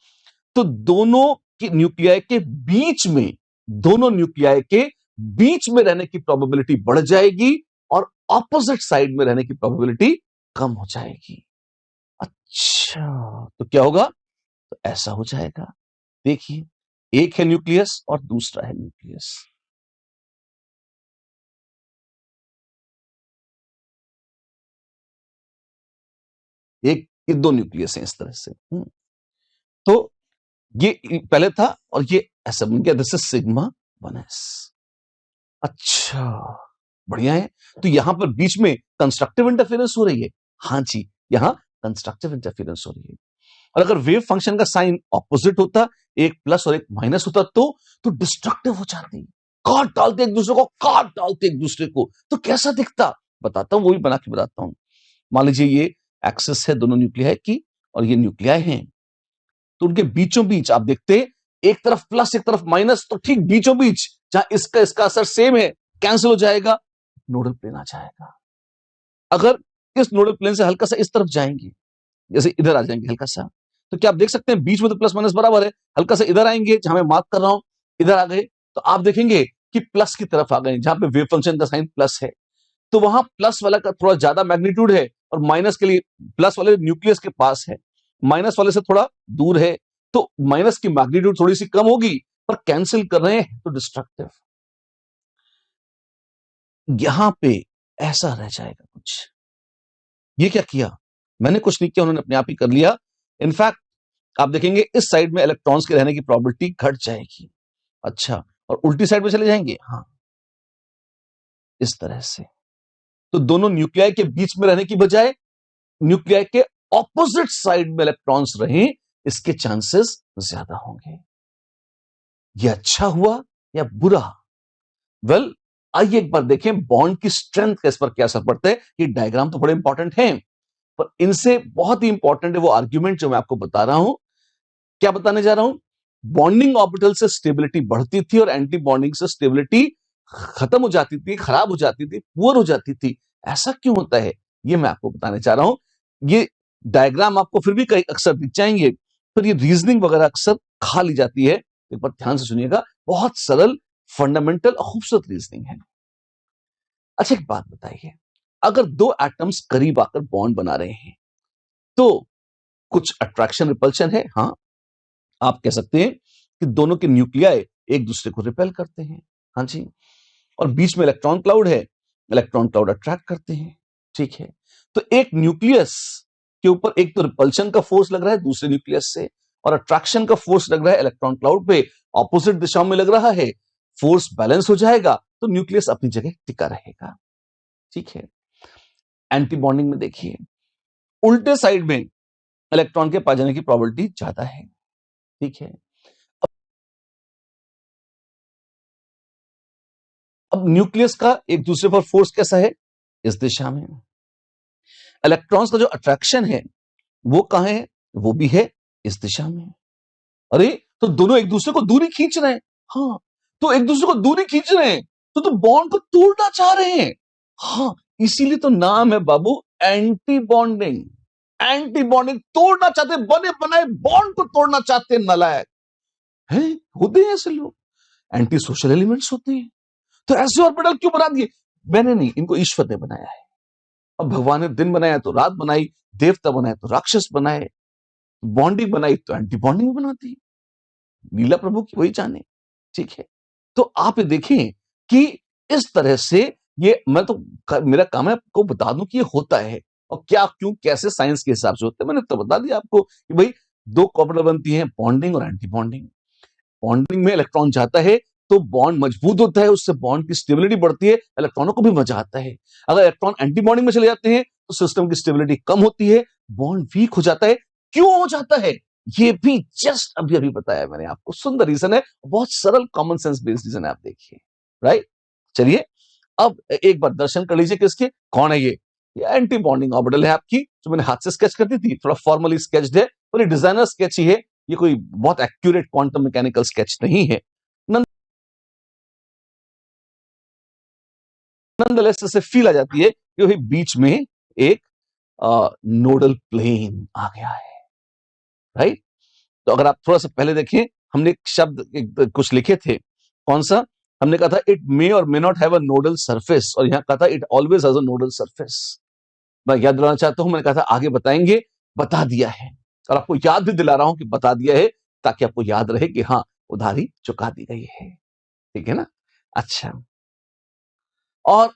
तो दोनों के न्यूक्लियाई के बीच में, दोनों न्यूक्लियाई के बीच में रहने की प्रोबेबिलिटी बढ़ जाएगी, और ऑपोजिट साइड में रहने की प्रोबेबिलिटी कम हो जाएगी। अच्छा, तो क्या होगा? तो ऐसा हो जाएगा। देखिए, एक है न्यूक्लियस और दूसरा है न्यूक्लियस। एक, ये दो न्यूक्लियस हैं इस तरह से। तो ये पहले था, और ये ऐसा बन गया। This is sigma 1s। अच्छा, बढ़िया है। तो यहां पर बीच में कंस्ट्रक्टिव इंटरफेरेंस हो रही है। हाँ जी, यहां कंस्ट्रक्टिव इंटरफेरेंस हो रही है। और अगर वेव फंक्शन का साइन ऑपोजिट होता, एक प्लस और एक माइनस होता, तो डिस्ट्रक्टिव हो जाती, काट डालते एक दूसरे को, काट डालते एक दूसरे को, तो कैसा दिखता बताता हूं, वो भी बना के बताता हूं। मान लीजिए ये एक्सिस है दोनों न्यूक्लियाई की, और ये न्यूक्लियाई हैं, तो उनके बीचों बीच आप देखते हैं एक तरफ प्लस एक तरफ माइनस, तो ठीक बीचों बीच जहां इसका इसका असर सेम है, कैंसिल हो जाएगा, नोडल प्लेन आ जाएगा। अगर इस नोडल प्लेन से हल्का सा इस तरफ जाएंगे, जैसे इधर आ जाएंगे हल्का सा, तो क्या आप देख सकते हैं बीच में तो प्लस माइनस बराबर है, हल्का सा इधर आएंगे जहां मैं मार्क कर रहा हूं, इधर आ गए, तो आप देखेंगे कि प्लस की तरफ आ गए, जहां पे वेव फंक्शन का साइन प्लस है, तो वहां प्लस वाला का थोड़ा ज्यादा मैग्नीट्यूड है, और माइनस के लिए प्लस वाले न्यूक्लियस के पास है, माइनस वाले से थोड़ा दूर है, तो माइनस की मैग्नीट्यूड थोड़ी सी कम होगी, पर कैंसिल कर रहे हैं तो डिस्ट्रक्टिव। यहां पे ऐसा रह जाएगा कुछ। ये क्या किया, मैंने कुछ नहीं किया, उन्होंने अपने आप ही कर लिया। इनफैक्ट आप देखेंगे इस साइड में इलेक्ट्रॉन्स के रहने की प्रोबेबिलिटी घट जाएगी। अच्छा, और उल्टी साइड में चले जाएंगे, हाँ, इस तरह से। तो दोनों न्यूक्लियाई के बीच में रहने की बजाय न्यूक्लियाई के ऑपोजिट साइड में इलेक्ट्रॉन्स रहें, इसके चांसेस ज्यादा होंगे। यह अच्छा हुआ या बुरा? वेल, आइए एक बार देखें बॉन्ड की स्ट्रेंथ का इस पर क्या असर पड़ता है। ये डायग्राम तो बड़े इंपॉर्टेंट हैं, पर इनसे बहुत ही इंपॉर्टेंट है वो आर्ग्यूमेंट जो मैं आपको बता रहा हूं। क्या बताने जा रहा हूं? बॉन्डिंग ऑर्बिटल से स्टेबिलिटी बढ़ती थी और एंटी बॉन्डिंग से स्टेबिलिटी खत्म हो जाती थी, खराब हो जाती थी, पुअर हो जाती थी। ऐसा क्यों होता है, ये मैं आपको बताने चाह रहा हूं। ये डायग्राम आपको फिर भी कई अक्सर दिख जाएंगे, पर ये रीजनिंग वगैरह अक्सर खा ली जाती है। एक बार ध्यान से सुनिएगा, बहुत सरल, फंडामेंटल और खूबसूरत रीजनिंग है। अच्छा, एक बात बताइए, अगर दो एटम्स करीब आकर बॉन्ड बना रहे हैं, तो कुछ अट्रैक्शन रिपल्शन है, हाँ, आप कह सकते हैं कि दोनों के न्यूक्लियाई एक दूसरे को रिपेल करते हैं, हाँ जी, और बीच में इलेक्ट्रॉन क्लाउड है, इलेक्ट्रॉन क्लाउड अट्रैक्ट करते हैं, ठीक है। तो एक न्यूक्लियस के ऊपर एक तो रिपल्शन का फोर्स लग रहा है दूसरे न्यूक्लियस से, और अट्रैक्शन का फोर्स लग रहा है इलेक्ट्रॉन क्लाउड पे, ऑपोजिट दिशाओं में लग रहा है, फोर्स बैलेंस हो जाएगा, तो न्यूक्लियस अपनी जगह टिका रहेगा, ठीक है। एंटी बॉन्डिंग में देखिए, उल्टे साइड में इलेक्ट्रॉन के पाए जाने की प्रोबेबिलिटी ज्यादा है, ठीक है। अब न्यूक्लियस का एक दूसरे पर फोर्स कैसा है, इस दिशा में। इलेक्ट्रॉन्स का जो अट्रैक्शन है वो कहां है, वो भी है इस दिशा में। अरे, तो दोनों एक दूसरे को दूरी खींच रहे हैं, हाँ, तो एक दूसरे को दूरी खींच रहे हैं, तो बॉन्ड को तोड़ना चाह रहे हैं, हाँ, इसीलिए तो नाम है बाबू एंटी बॉन्डिंग। एंटी बॉन्डिंग, तोड़ना चाहते, बने बनाए बॉन्ड को तोड़ना चाहते, नलायक हैं, होते हैं ऐसे लोग, एंटी सोशल एलिमेंट्स होते हैं। तो ऐसे ऑर्बिटल क्यों बना दिए? मैंने नहीं, इनको ईश्वर ने बनाया है। अब भगवान ने दिन बनाया तो रात बनाई, देवता बनाए तो राक्षस बनाए, बॉन्डिंग बनाई तो एंटी बॉन्डिंग बना दी, लीला प्रभु की वही जाने, ठीक है। तो आप ये देखें कि इस तरह से ये मैं तो मेरा काम है आपको बता दूं कि ये होता है, और क्या क्यों कैसे साइंस के हिसाब से होता है, मैंने तो बता दिया आपको कि भाई दो ऑर्बिटल बनती हैं, बॉन्डिंग और एंटी बॉन्डिंग। बॉन्डिंग में इलेक्ट्रॉन जाता है तो बॉन्ड मजबूत होता है, उससे बॉन्ड की स्टेबिलिटी बढ़ती है, इलेक्ट्रॉनों को भी मजा आता है। अगर इलेक्ट्रॉन एंटी बॉन्डिंग में चले जाते हैं तो सिस्टम की स्टेबिलिटी कम होती है, बॉन्ड वीक हो जाता है। क्यों हो जाता है, ये भी जस्ट अभी अभी बताया मैंने आपको, सुंदर रीजन है, बहुत सरल कॉमन सेंस बेस्ड रीजन है, आप देखिए, राइट। चलिए, अब एक बार दर्शन कर लीजिए किसके, कौन है ये एंटी बॉन्डिंग ऑर्बिटल है आपकी, जो मैंने हाथ से स्केच कर दी थी, थोड़ा फॉर्मली स्केच्ड है, और ये डिजाइनर स्केच ही है, ये कोई बहुत एक्यूरेट क्वांटम मैकेनिकल स्केच नहीं है। नंदलेस से फील आ जाती है कि वही बीच में एक नोडल प्लेन आ गया है, राइट। तो अगर आप थोड़ा सा पहले देखें, हमने एक शब्द कुछ लिखे थे, कौन सा, हमने कहा था इट मे और may not have a nodal surface, और यहां कहा था it always has a nodal surface. मैं याद दिलाना चाहता हूं, मैंने कहा था आगे बताएंगे, बता दिया है, और आपको याद भी दिला रहा हूं कि बता दिया है, ताकि आपको याद रहे कि हाँ, उधारी चुका दी गई है, ठीक है ना। अच्छा, और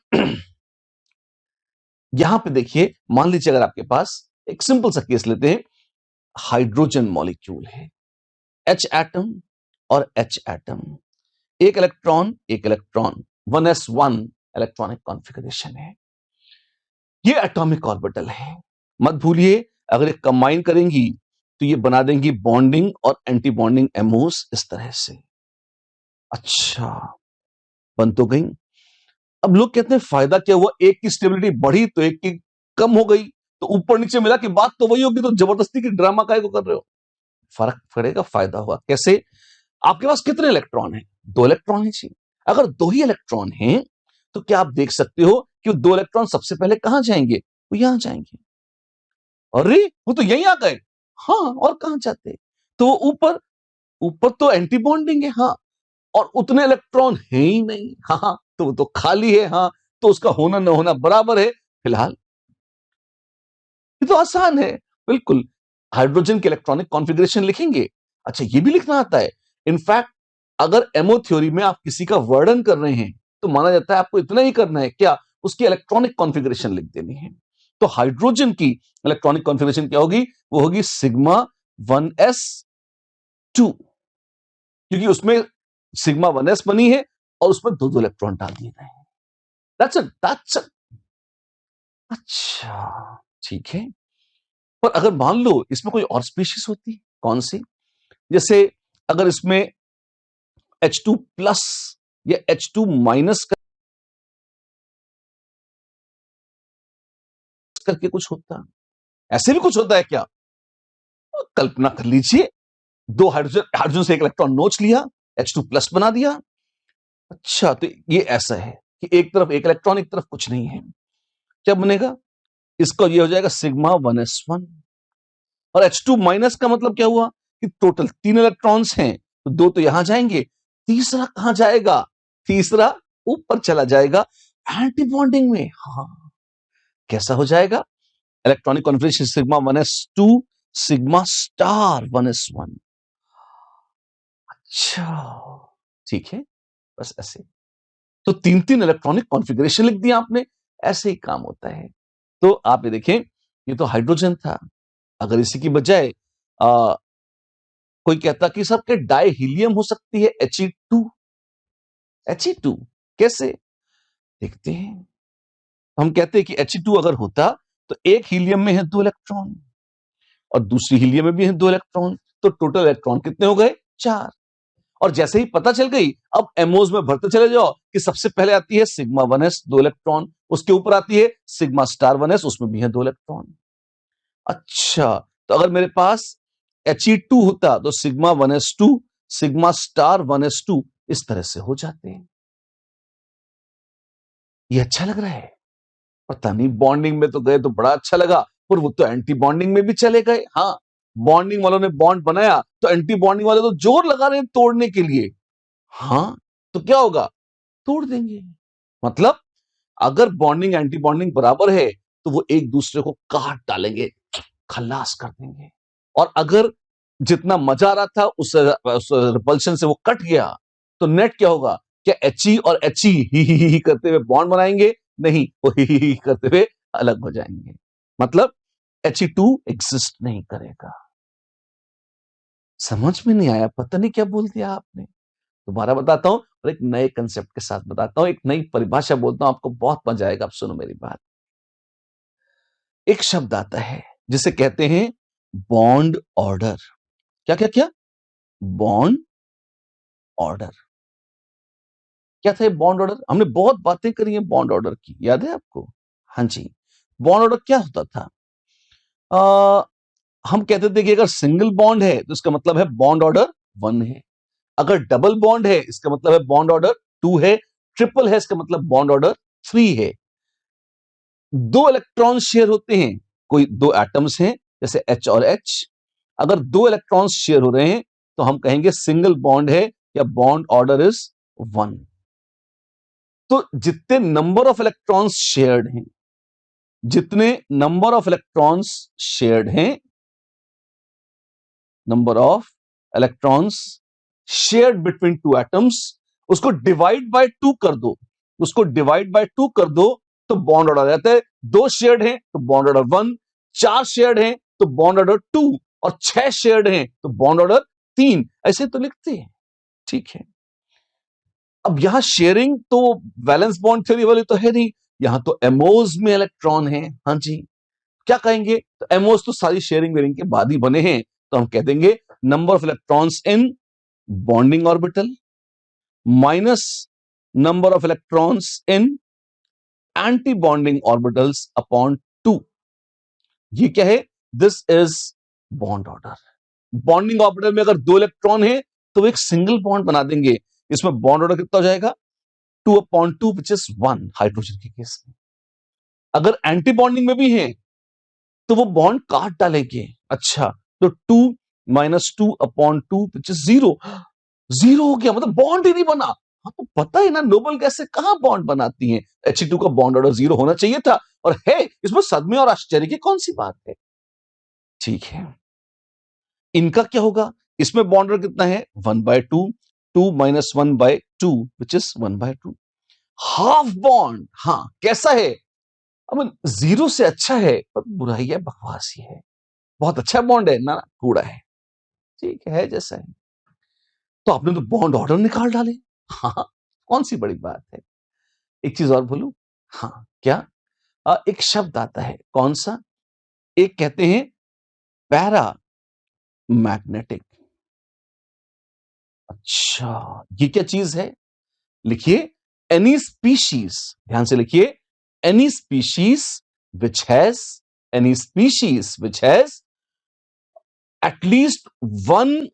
यहां पे देखिए, मान लीजिए अगर आपके पास एक सिंपल सा केस लेते हैं, हाइड्रोजन मॉलिक्यूल है, H एटम और H एटम, एक इलेक्ट्रॉन 1s1 इलेक्ट्रॉनिक कॉन्फ़िगरेशन है, ये एटॉमिक ऑर्बिटल है। मत भूलिए, अगर ये कंबाइन करेंगी तो ये बना देंगी बॉन्डिंग और एंटी बॉन्डिंग एमोस इस तरह से। अच्छा, बन तो गई। अब लोग कहते हैं फायदा क्या हुआ, एक की स्टेबिलिटी बढ़ी तो एक की कम हो गई, तो ऊपर नीचे मिला कि बात तो वही होगी, तो जबरदस्ती की ड्रामा काहे को कर रहे हो? फर्क पड़ेगा, फायदा हुआ। कैसे? आपके पास कितने इलेक्ट्रॉन हैं? 2 इलेक्ट्रॉन ही चाहिए। अगर 2 ही इलेक्ट्रॉन हैं तो क्या आप देख सकते हो कि वो 2 इलेक्ट्रॉन सबसे पहले कहां जाएंगे? वो यहां जाएंगे। अरे वो तो यहीं आ गए। हाँ, और कहां जाते? तो ऊपर, ऊपर तो एंटी बॉन्डिंग है, हाँ, और उतने इलेक्ट्रॉन है ही नहीं, हाँ हाँ, तो वो तो खाली है, हाँ, तो उसका होना न होना बराबर है फिलहाल। ये तो आसान है, बिल्कुल। हाइड्रोजन के इलेक्ट्रॉनिक कॉन्फ़िगरेशन लिखेंगे। अच्छा, ये भी लिखना आता है। इनफैक्ट अगर एमओ थ्योरी में आप किसी का वर्णन कर रहे हैं तो माना जाता है आपको इतना ही करना है, क्या? उसकी इलेक्ट्रॉनिक कॉन्फ़िगरेशन लिख देनी है। तो हाइड्रोजन की इलेक्ट्रॉनिक कॉन्फ़िगरेशन क्या होगी? वो होगी सिग्मा 1s2, क्योंकि उसमें सिग्मा 1s बनी है और उसमें दो दो इलेक्ट्रॉन डाल दिए गए हैं। That's it. अच्छा, ठीक है। पर अगर मान लो इसमें कोई और स्पीशीज होती, कौन सी? जैसे अगर इसमें H2+ या H2- करके कुछ होता, ऐसे भी कुछ होता है क्या? कल्पना कर लीजिए, दो हाइड्रोजन हाइड्रोजन से एक इलेक्ट्रॉन नोच लिया, H2+ बना दिया। अच्छा, तो ये ऐसा है कि एक तरफ एक इलेक्ट्रॉन, एक तरफ कुछ नहीं है। क्या बनेगा? इसका ये हो जाएगा सिग्मा 1s1। और H2- का मतलब क्या हुआ कि टोटल 3 इलेक्ट्रॉन्स हैं, तो 2 तो यहां जाएंगे, तीसरा कहां जाएगा? तीसरा ऊपर चला जाएगा एंटी बॉन्डिंग में। हाँ, कैसा हो जाएगा? Electronic configuration sigma 1s2 sigma star 1s1। अच्छा, ठीक है, बस ऐसे। तो 3 3 इलेक्ट्रॉनिक कॉन्फ़िगरेशन लिख दिया आपने, ऐसे ही काम होता है। तो आप ये देखें, ये तो हाइड्रोजन था। अगर इसी की बजाय कोई कहता कि सबके डाई हीलियम हो सकती है, He2। He2 कैसे? देखते हैं। हम कहते हैं कि He2 अगर होता तो एक हीलियम में है 2 इलेक्ट्रॉन और दूसरी हीलियम में भी है 2 इलेक्ट्रॉन, तो टोटल इलेक्ट्रॉन कितने हो गए? 4। और जैसे ही पता चल गई, अब एमओज में भरते चले जाओ कि सबसे पहले आती है सिग्मा 1s 2 इलेक्ट्रॉन, उसके ऊपर आती है सिग्मा स्टार 1s, उसमें भी है 2 इलेक्ट्रॉन। अच्छा, तो अगर मेरे पास He2 होता तो sigma 1s2 sigma star 1s2 इस तरह से हो जाते हैं। ये अच्छा लग रहा है? पता नहीं, बॉन्डिंग में तो गए तो बड़ा अच्छा लगा, पर वो तो एंटी बॉन्डिंग में भी चले गए। हाँ, बॉन्डिंग वालों ने बॉन्ड बनाया तो एंटी बॉन्डिंग वाले तो जोर लगा रहे हैं तोड़ने के लिए। हाँ, तो क्या होगा? तोड़ देंगे। मतलब अगर बॉन्डिंग एंटी बॉन्डिंग बराबर है तो वो एक दूसरे को काट डालेंगे, खल्लास कर देंगे। और अगर जितना मजा आ रहा था उस रिपल्शन से वो कट गया, तो नेट क्या होगा? क्या He और He ही करते हुए बॉन्ड बनाएंगे? नहीं, वो ही करते हुए अलग हो जाएंगे। मतलब He2 एग्जिस्ट नहीं करेगा। समझ में नहीं आया? पता नहीं क्या बोल दिया आपने। दोबारा बताता हूं और एक नए कंसेप्ट के साथ बताता हूं, एक नई परिभाषा बोलता हूं, आपको बहुत मजा आएगा। आप सुनो मेरी बात। एक शब्द आता है जिसे कहते हैं बॉन्ड ऑर्डर। क्या क्या क्या? Bond order. क्या था ये बॉन्ड ऑर्डर? हमने बहुत बातें करी हैं बॉन्ड ऑर्डर की, याद है आपको? हाँ जी। बॉन्ड ऑर्डर क्या होता था? आ, हम कहते थे कि अगर सिंगल बॉन्ड है तो इसका मतलब है बॉन्ड ऑर्डर 1 है। अगर डबल बॉन्ड है इसका मतलब है बॉन्ड ऑर्डर 2 है। ट्रिपल है इसका मतलब बॉन्ड ऑर्डर 3 है। 2 इलेक्ट्रॉन शेयर होते हैं, कोई 2 एटम्स हैं जैसे H और H। अगर 2 इलेक्ट्रॉन्स शेयर हो रहे हैं तो हम कहेंगे सिंगल बॉन्ड है या बॉन्ड ऑर्डर इज 1। तो जितने नंबर ऑफ इलेक्ट्रॉन्स शेयर्ड हैं, जितने नंबर ऑफ इलेक्ट्रॉन्स शेयर्ड हैं, number of electrons shared between 2 atoms, उसको डिवाइड बाय 2 कर दो। उसको डिवाइड बाय 2 कर दो तो बॉन्ड ऑर्डर आ जाता है। 2 शेयर्ड हैं तो बॉन्ड ऑर्डर 1, 4 शेयर्ड हैं तो बॉन्ड ऑर्डर 2, और 6 शेयर्ड हैं तो बॉन्ड ऑर्डर 3। ऐसे तो लिखते हैं, ठीक है। अब यहां शेयरिंग तो वैलेंस बॉन्ड थ्योरी वाली तो है नहीं, यहां तो एमोज में इलेक्ट्रॉन है। हाँ जी, क्या कहेंगे? तो एमओस तो सारी शेयरिंग वेयरिंग के बाद ही बने हैं, तो हम कह देंगे number of electrons in bonding orbital minus number of electrons in anti bonding orbitals upon 2। ये क्या है? This is bond order. Bonding orbital में अगर 2 इलेक्ट्रॉन है तो वो एक सिंगल बॉन्ड बना देंगे। इसमें बॉन्ड ऑर्डर कितना हो जाएगा? 2/2 विच इज 1 हाइड्रोजन के केस में। अगर एंटी बॉन्डिंग में भी है तो वो बॉन्ड काट डालेंगे। अच्छा, तो 2 - 2/2 विच इज 0। 0 हो गया, मतलब बॉन्ड ही नहीं बना। हाँ, तो पता है ना नोबल गैसें कहां बॉन्ड बनाती हैं। He2 का बॉन्ड ऑर्डर 0 होना चाहिए था, और है। इसमें सदमे और आश्चर्य की कौन सी बात है? ठीक है, इनका क्या होगा? इसमें बॉन्ड ऑर्डर कितना है? 1/2, 2 - 1/2 विच इज 1/2। हाफ बॉन्ड, हाँ कैसा है? अब 0 से अच्छा है, पर बुराई है, बकवास ही है। बहुत अच्छा बॉन्ड है ना, कूड़ा है। ठीक है, जैसा है। तो आपने तो बॉन्ड ऑर्डर निकाल डाले। हाँ, कौन सी बड़ी बात है। एक चीज और बोलूं? हाँ, क्या? एक शब्द आता है, कौन सा? एक कहते हैं पैरा मैग्नेटिक। अच्छा, ये क्या चीज है? लिखिए, एनी स्पीशीज, ध्यान से लिखिए, any species which has any species which has at least one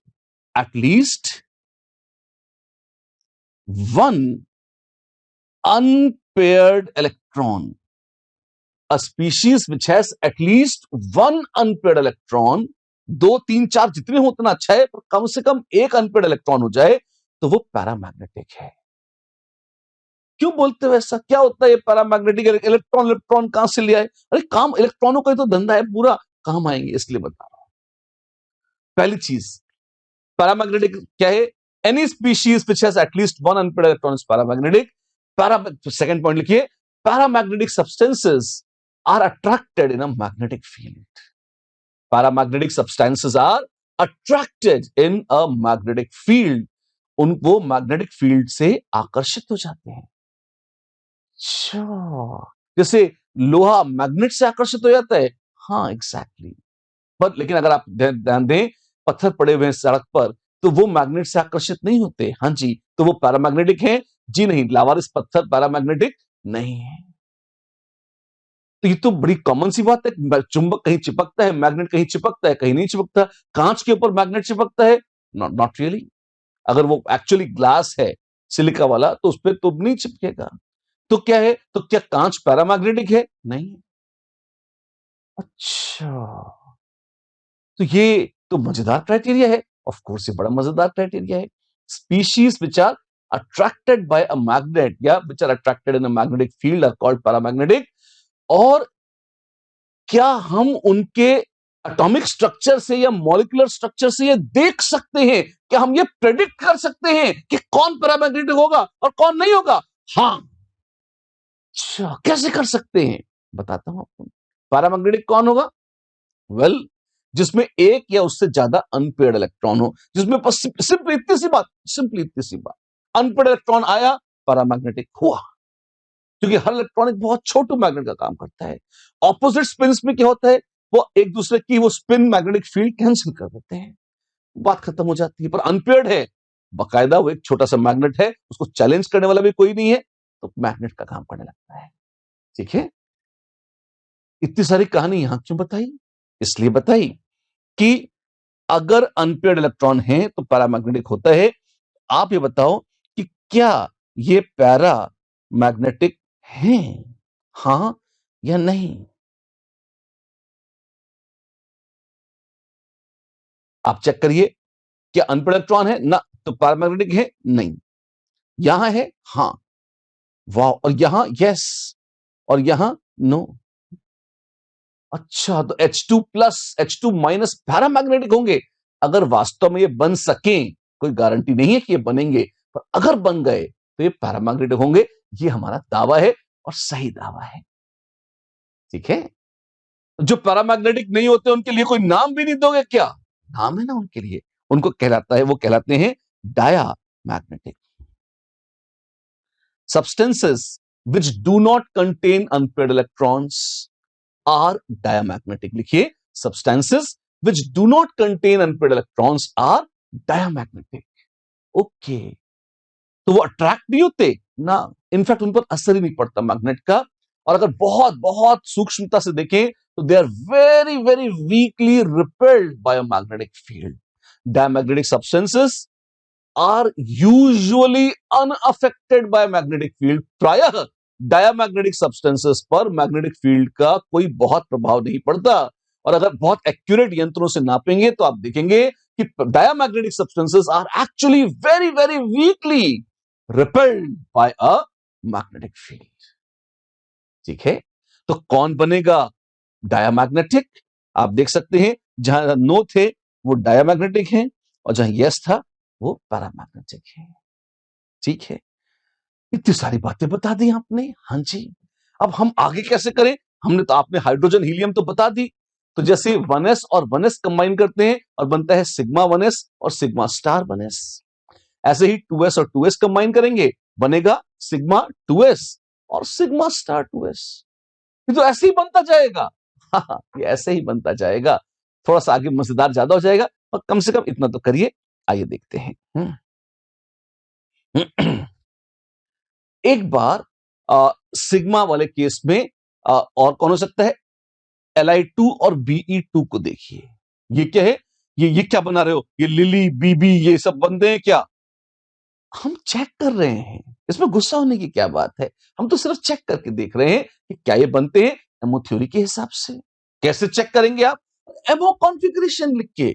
unpaired electron, a species which has at least one unpaired electron, 2 3 4 जितने हो उतना अच्छा है, पर कम से कम एक अनपेड इलेक्ट्रॉन हो जाए तो वो पैरामैग्नेटिक है। क्यों बोलते हो ऐसा? क्या होता है ये पैरामैग्नेटिक? इलेक्ट्रॉन कहां से ले आए? अरे काम, इलेक्ट्रॉनों का ही तो धंधा है पूरा, काम आएंगे, इसलिए बता रहा हूं। पहली चीज, पैरामैग्नेटिक क्या है? Any species which has at least one unpaired electron is paramagnetic. Second point लिखिए, paramagnetic substances are attracted in a magnetic field. Paramagnetic substances are attracted in a magnetic field. वो मैग्नेटिक फील्ड से आकर्षित हो जाते हैं। अच्छा, जैसे लोहा मैग्नेट से आकर्षित हो जाता है। हाँ, एग्जैक्टली। पर लेकिन अगर आप ध्यान दें, पत्थर पड़े हुए हैं सड़क पर, तो वो मैग्नेट से आकर्षित नहीं होते। हाँ जी, तो वो पैरामैग्नेटिक हैं? जी नहीं, लावारिस पत्थर पैरामैग्नेटिक नहीं है। तो ये तो बड़ी कॉमन सी बात है। चुंबक कहीं चिपकता है, मैग्नेट कहीं चिपकता है, कहीं नहीं चिपकता। कांच के ऊपर मैग्नेट चिपकता है? Not really. अगर वो एक्चुअली ग्लास है, सिलिका वाला, तो उस पर तो नहीं चिपकेगा। तो क्या है? तो क्या कांच पैरामैग्नेटिक है? नहीं। अच्छा, तो ये तो मजेदार क्राइटेरिया है। ऑफ कोर्स ये बड़ा मजेदार क्राइटेरिया है। Species which are attracted by a magnet या which are attracted in a magnetic field are called paramagnetic. और क्या हम उनके एटॉमिक स्ट्रक्चर से या मॉलिक्यूलर स्ट्रक्चर से ये देख सकते हैं? क्या हम ये प्रेडिक्ट कर सकते हैं कि कौन पैरामैग्नेटिक होगा और कौन नहीं होगा? हाँ। अच्छा, कैसे कर सकते हैं? बताता हूं आपको। पैरामैग्नेटिक कौन होगा? वेल, जिसमें एक या उससे ज्यादा अनपेयर्ड इलेक्ट्रॉन हो, जिसमें सिंपली इतनी सी बात, अनपेयर्ड इलेक्ट्रॉन आया, पैरामैग्नेटिक हुआ। क्योंकि हर इलेक्ट्रॉन एक बहुत छोटू मैग्नेट का काम करता है। ऑपोजिट स्पिन्स में क्या होता है? वो एक दूसरे की वो स्पिन मैग्नेटिक फील्ड कैंसिल कर देते हैं, बात खत्म हो जाती है। पर अनपेयर्ड है, बाकायदा वो एक छोटा सा मैग्नेट है, उसको चैलेंज करने वाला भी कोई नहीं है, तो मैग्नेट का काम करने लगता है। ठीक है, इतनी सारी कहानी यहां क्यों बताई? इसलिए बताई कि अगर अनपेयर्ड इलेक्ट्रॉन है तो पैरामैग्नेटिक होता है। आप ये बताओ कि क्या ये पैरा मैग्नेटिक हैं? हां या नहीं? आप चेक करिए, क्या अनपेयर्ड इलेक्ट्रॉन है ना, तो पैरामैग्नेटिक है? नहीं। यहां है? हां। वाह। और यहां यस, और यहां नो। अच्छा, तो H2+ H2- पैरामैग्नेटिक होंगे। अगर वास्तव में ये बन सके, कोई गारंटी नहीं है कि ये बनेंगे, पर अगर बन गए तो ये पैरामैग्नेटिक होंगे। ये हमारा दावा है, और सही दावा है। ठीक है, जो पैरामैग्नेटिक नहीं होते उनके लिए कोई नाम भी नहीं दोगे क्या? नाम है ना उनके लिए, उनको कहलाता है, वो कहलाते हैं diamagnetic substances which do not contain unpaired electrons are diamagnetic. लिखिए, substances which do not contain unpaired electrons are diamagnetic. Okay, तो वो अट्रैक्ट नहीं होते ना, इनफैक्ट उन पर असर ही नहीं पड़ता मैग्नेट का। और अगर बहुत बहुत सूक्ष्मता से देखें तो they are very very weakly repelled by a magnetic field. Diamagnetic substances are usually unaffected by magnetic field. प्रायः डायमैग्नेटिक सब्सटेंसेस पर मैग्नेटिक फील्ड का कोई बहुत प्रभाव नहीं पड़ता। और अगर बहुत एक्यूरेट यंत्रों से नापेंगे तो आप देखेंगे कि diamagnetic substances are actually very very weakly repelled by a magnetic field. ठीक है, तो कौन बनेगा डायमैग्नेटिक? आप देख सकते हैं जहां नो थे वो डायमैग्नेटिक हैं, और जहां यस था वो पैरामैग्नेटिक है। ठीक है, इतनी सारी बातें बता दी आपने। हाँ जी, अब हम आगे कैसे करें? हमने तो, आपने हाइड्रोजन हीलियम तो बता दी। तो जैसे 1s और 1s कंबाइन करते हैं और बनता है सिग्मा 1s और सिग्मा स्टार 1s, ऐसे ही 2s और 2s कंबाइन करेंगे, बनेगा सिग्मा 2s और सिग्मा स्टार 2s। ये तो ऐसे ही बनता जाएगा। हाँ, ये ऐसे ही बनता जाएगा। थोड़ा सा आगे मजेदार ज्यादा हो जाएगा, और कम से कम इतना तो करिए। आइए देखते हैं। एक बार सिग्मा वाले केस में और कौन हो सकता है? Li2 और Be2 को देखिए। ये क्या है? ये क्या बना रहे हो? ये लिली, बीबी, ये सब बनते हैं क्या? हम चेक कर रहे हैं, इसमें गुस्सा होने की क्या बात है? हम तो सिर्फ चेक करके देख रहे हैं कि क्या ये बनते हैं एमओ थ्योरी के हिसाब से। कैसे चेक करेंगे आप? एमओ कॉन्फ़िगरेशन लिख के।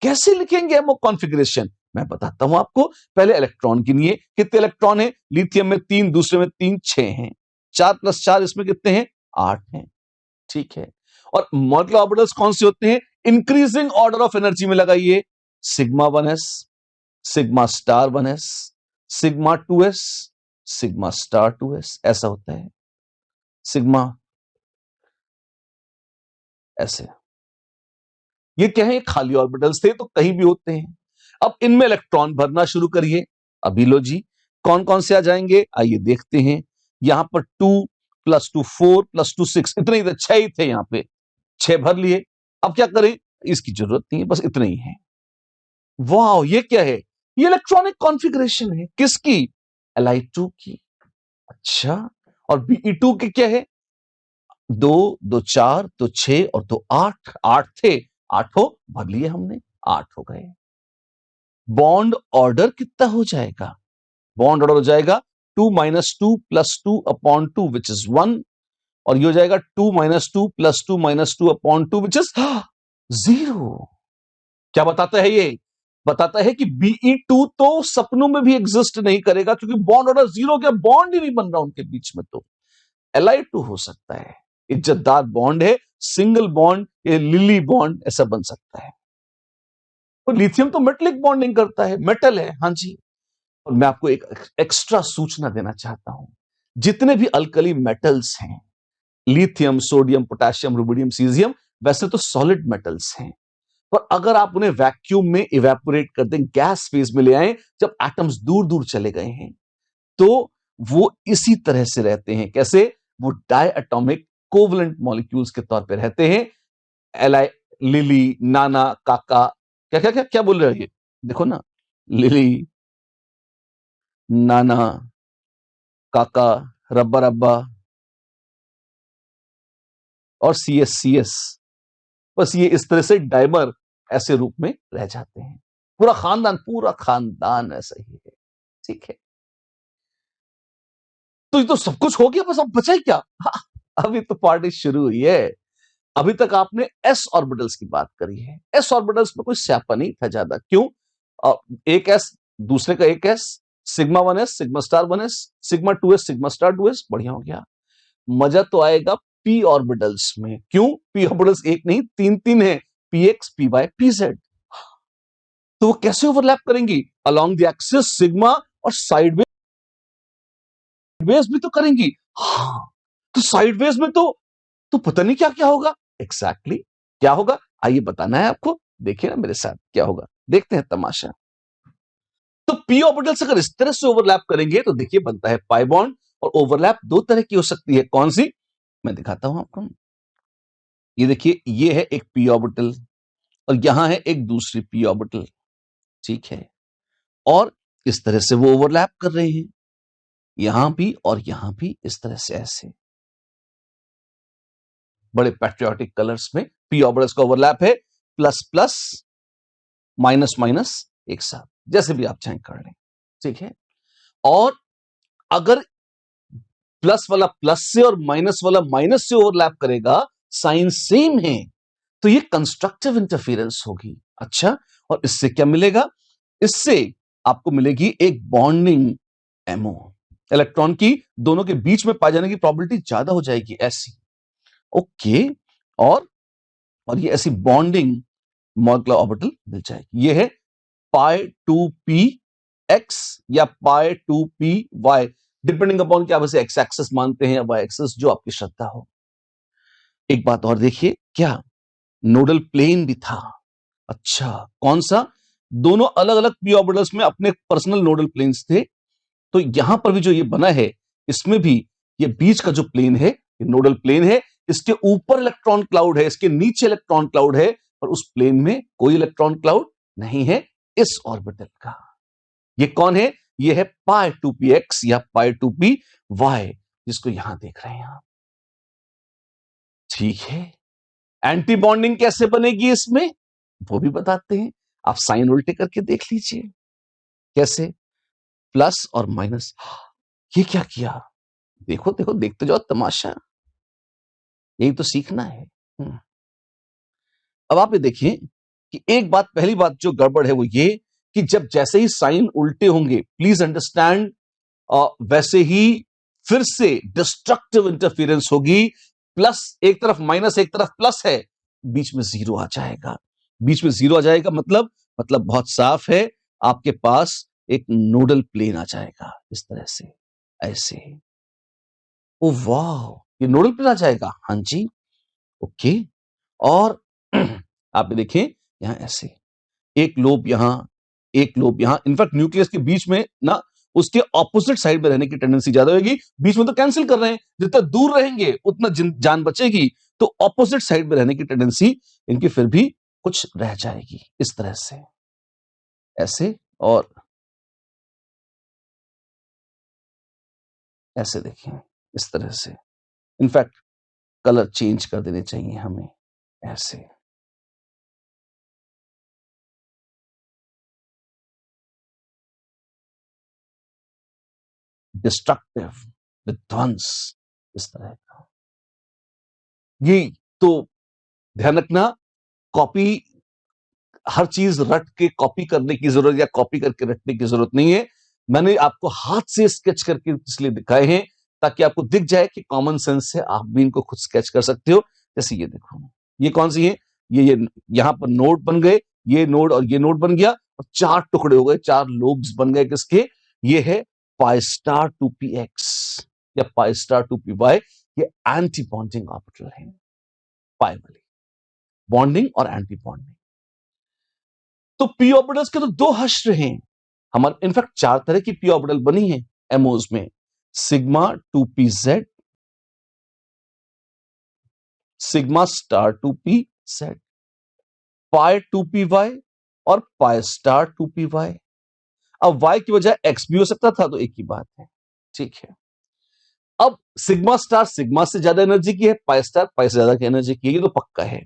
कैसे लिखेंगे एमओ कॉन्फ़िगरेशन? मैं बताता हूं आपको। पहले इलेक्ट्रॉन गिनिए, कितने इलेक्ट्रॉन हैं? लिथियम में 3, दूसरे में 3, 6 हैं। 4 + 4 इसमें कितने हैं? 8 हैं। ठीक है, और मॉलिक्यूलर ऑर्बिटल्स कौन से होते हैं? इंक्रीजिंग ऑर्डर ऑफ एनर्जी में लगाइए। Sigma 1s, sigma star 1s, sigma 2s, sigma star 2s, ऐसा होता है। सिग्मा ऐसे। ये क्या है? खाली ऑर्बिटल्स थे तो कहीं भी होते हैं। अब इनमें इलेक्ट्रॉन भरना शुरू करिए। अभी लो जी, कौन कौन से आ जाएंगे? आइए देखते हैं। यहां पर 2 + 2 4 + 2 6, इतने ही थे, 6 ही थे यहां पे। 6 भर लिए। अब क्या करें? इसकी जरूरत नहीं है, बस इतने ही है। वाह, ये क्या है? ये इलेक्ट्रॉनिक कॉन्फ़िगरेशन है। किसकी? Li2 की। अच्छा, और Be2 के क्या है? 2 2 4 2 6 और 2 8। 8 थे, 8 भर लिए हमने, 8 हो गए। बॉन्ड ऑर्डर कितना हो जाएगा? बॉन्ड ऑर्डर हो जाएगा 2 - 2 + 2 अपॉन 2 विच इज 1, और ये हो जाएगा 2 - 2 + 2 - 2 अपॉन 2 विच इज 0। क्या बताता है ये? बताता है कि Be2 तो सपनों में भी एग्जिस्ट नहीं करेगा, क्योंकि बॉन्ड ऑर्डर 0 के, बॉन्ड ही नहीं बन रहा उनके बीच में। तो Li2 हो सकता है, इज्जतदार बॉन्ड है, सिंगल बॉन्ड, ये लिली बॉन्ड ऐसा बन सकता है। और लिथियम तो मेटलिक बॉन्डिंग करता है, मेटल है। हाँ जी। और मैं आपको एक एक्स्ट्रा सूचना देना चाहता हूं। जितने भी अल्कली मेटल्स हैं, lithium, sodium, potassium, rubidium, caesium, वैसे तो सॉलिड मेटल्स हैं। पर अगर आप उन्हें वैक्यूम में इवेपोरेट कर दें, गैस फेज में ले आए, जब एटम्स दूर दूर चले गए हैं, तो वो इसी तरह से रहते हैं। कैसे? वो डायएटॉमिक कोवलेंट मॉलिक्यूल्स के तौर पे रहते हैं। एलाई, लिली, नाना, काका, क्या क्या क्या क्या बोल रहे हो? ये देखो ना, लिली, नाना, काका, रब्बा रब्बा और सी एस, बस ये इस तरह से डाइमर ऐसे रूप में रह जाते हैं। पूरा खानदान ऐसा ही है। ठीक है, तो ये तो सब कुछ हो गया, बस अब बचा ही क्या? हाँ, अभी तो पार्टी शुरू हुई है। अभी तक आपने एस ऑर्बिटल्स की बात करी है। एस ऑर्बिटल्स में कोई स्यापा नहीं था ज्यादा। क्यों? एक एस, दूसरे का एक S, sigma 1s, sigma star 1s, sigma 2s, sigma star 2s, बढ़िया हो गया। मजा तो आएगा पी ऑर्बिटल्स में। क्यों? पी ऑर्बिटल्स एक नहीं, 3 है। px, py, pz। तो वो कैसे ओवरलैप करेंगी? अलोंग द एक्सिस सिग्मा, और साइडवेज भी तो करेंगी। हाँ, तो साइडवेज में तो पता नहीं क्या क्या होगा। एग्जैक्टली क्या होगा? आइए बताना है आपको। देखिए ना मेरे साथ क्या होगा, देखते हैं तमाशा। तो पी ऑर्बिटल्स अगर इस तरह से ओवरलैप करेंगे तो देखिए बनता है पाई बॉन्ड। और ओवरलैप दो तरह की हो सकती है। कौन सी? मैं दिखाता हूं आपको। ये देखिए, ये है एक पी ऑर्बिटल और यहां है एक दूसरी पी ऑर्बिटल, ठीक है। और इस तरह से वो ओवरलैप कर रहे हैं, यहां भी और यहां भी, इस तरह से ऐसे बड़े पैट्रियोटिक कलर्स में पी ऑर्बिटल्स का ओवरलैप है, प्लस प्लस माइनस माइनस एक साथ, जैसे भी आप चाहें कर लें, ठीक है। और अगर प्लस वाला प्लस से और माइनस वाला माइनस से ओवरलैप करेगा, साइन सेम है, तो ये कंस्ट्रक्टिव इंटरफेरेंस होगी। अच्छा, और इससे क्या मिलेगा? इससे आपको मिलेगी एक बॉन्डिंग एमओ, इलेक्ट्रॉन की दोनों के बीच में पाए जाने की प्रोबेबिलिटी ज्यादा हो जाएगी, ऐसी। ओके, और ये ऐसी बॉन्डिंग मॉलिक्यूलर ऑर्बिटल मिल जाएगी। ये है पाई 2p x या पाई 2p y, डिपेंडिंग अपॉन कि आप इसे एक्स एक्सेस मानते हैं या वाई एक्सेस, जो आपकी श्रद्धा हो। एक बात और देखिए, क्या नोडल प्लेन भी था? अच्छा, कौन सा? दोनों अलग अलग पी ऑर्बिटल्स में अपने पर्सनल नोडल प्लेन्स थे। तो यहां पर भी जो ये बना है, इसमें भी ये बीच का जो प्लेन है, ये नोडल प्लेन है। इसके ऊपर इलेक्ट्रॉन क्लाउड है, इसके नीचे इलेक्ट्रॉन क्लाउड है, और उस प्लेन में कोई इलेक्ट्रॉन क्लाउड नहीं है इस ऑर्बिटल का। ये कौन है? ये है पाई 2p x या पाई 2p y, जिसको यहां देख रहे हैं आप। ठीक है, एंटी बॉन्डिंग कैसे बनेगी इसमें, वो भी बताते हैं। आप साइन उल्टे करके देख लीजिए कैसे, प्लस और माइनस। ये क्या किया? देखो देखो, देखते जाओ तमाशा, यही तो सीखना है। अब आप ये देखिए कि एक बात, पहली बात जो गड़बड़ है वो ये कि जब जैसे ही साइन उल्टे होंगे, प्लीज अंडरस्टैंड, वैसे ही फिर से डिस्ट्रक्टिव इंटरफेरेंस होगी। प्लस एक तरफ माइनस, एक तरफ प्लस है, बीच में जीरो आ जाएगा। बीच में जीरो आ जाएगा मतलब बहुत साफ है, आपके पास एक नोडल प्लेन आ जाएगा इस तरह से, ऐसे। ओ वाह, ये नोडल प्लेन आ जाएगा, हाँ जी, ओके। और आप ये देखें, यहां ऐसे एक लोब यहां, एक लोब यहां। इनफैक्ट न्यूक्लियस के बीच में ना, उसके ऑपोजिट साइड में रहने की टेंडेंसी ज्यादा होगी। बीच में तो कैंसिल कर रहे हैं, जितना दूर रहेंगे उतना जान बचेगी, तो ऑपोजिट साइड में रहने की टेंडेंसी इनकी फिर भी कुछ रह जाएगी, इस तरह से, ऐसे और ऐसे देखें, इस तरह से। इनफैक्ट कलर चेंज कर देने चाहिए हमें, ऐसे। डिस्ट्रक्टिव, विध्वंस, इस तरह का। ये तो ध्यान रखना, कॉपी, हर चीज रट के कॉपी करने की जरूरत या कॉपी करके रटने की जरूरत नहीं है। मैंने आपको हाथ से स्केच करके इसलिए दिखाए हैं ताकि आपको दिख जाए कि कॉमन सेंस से आप भी इनको खुद स्केच कर सकते हो। जैसे ये देखो, ये कौन सी है? ये यहां पर नोड बन गए, ये नोड और ये नोड बन गया, और चार टुकड़े हो गए, चार लोब्स बन गए किसके? ये है पाई स्टार 2p x या पाई स्टार 2p y। ये एंटी बॉन्डिंग ऑर्बिटल है, पाई वाली बॉन्डिंग और एंटी बॉन्डिंग। तो पी ऑर्बिटल्स के तो दो हश्र हैं हमारे। इनफैक्ट चार तरह की पी ऑर्बिटल बनी है एमओज में, sigma 2p z, sigma star 2p z, पाई 2p y और पाई स्टार 2p y। अब y की वजह x भी हो सकता था, तो एक ही बात है, ठीक है। अब सिग्मा स्टार सिग्मा से ज्यादा एनर्जी की है, पाई स्टार पाई से ज्यादा की एनर्जी की है, ये तो पक्का है।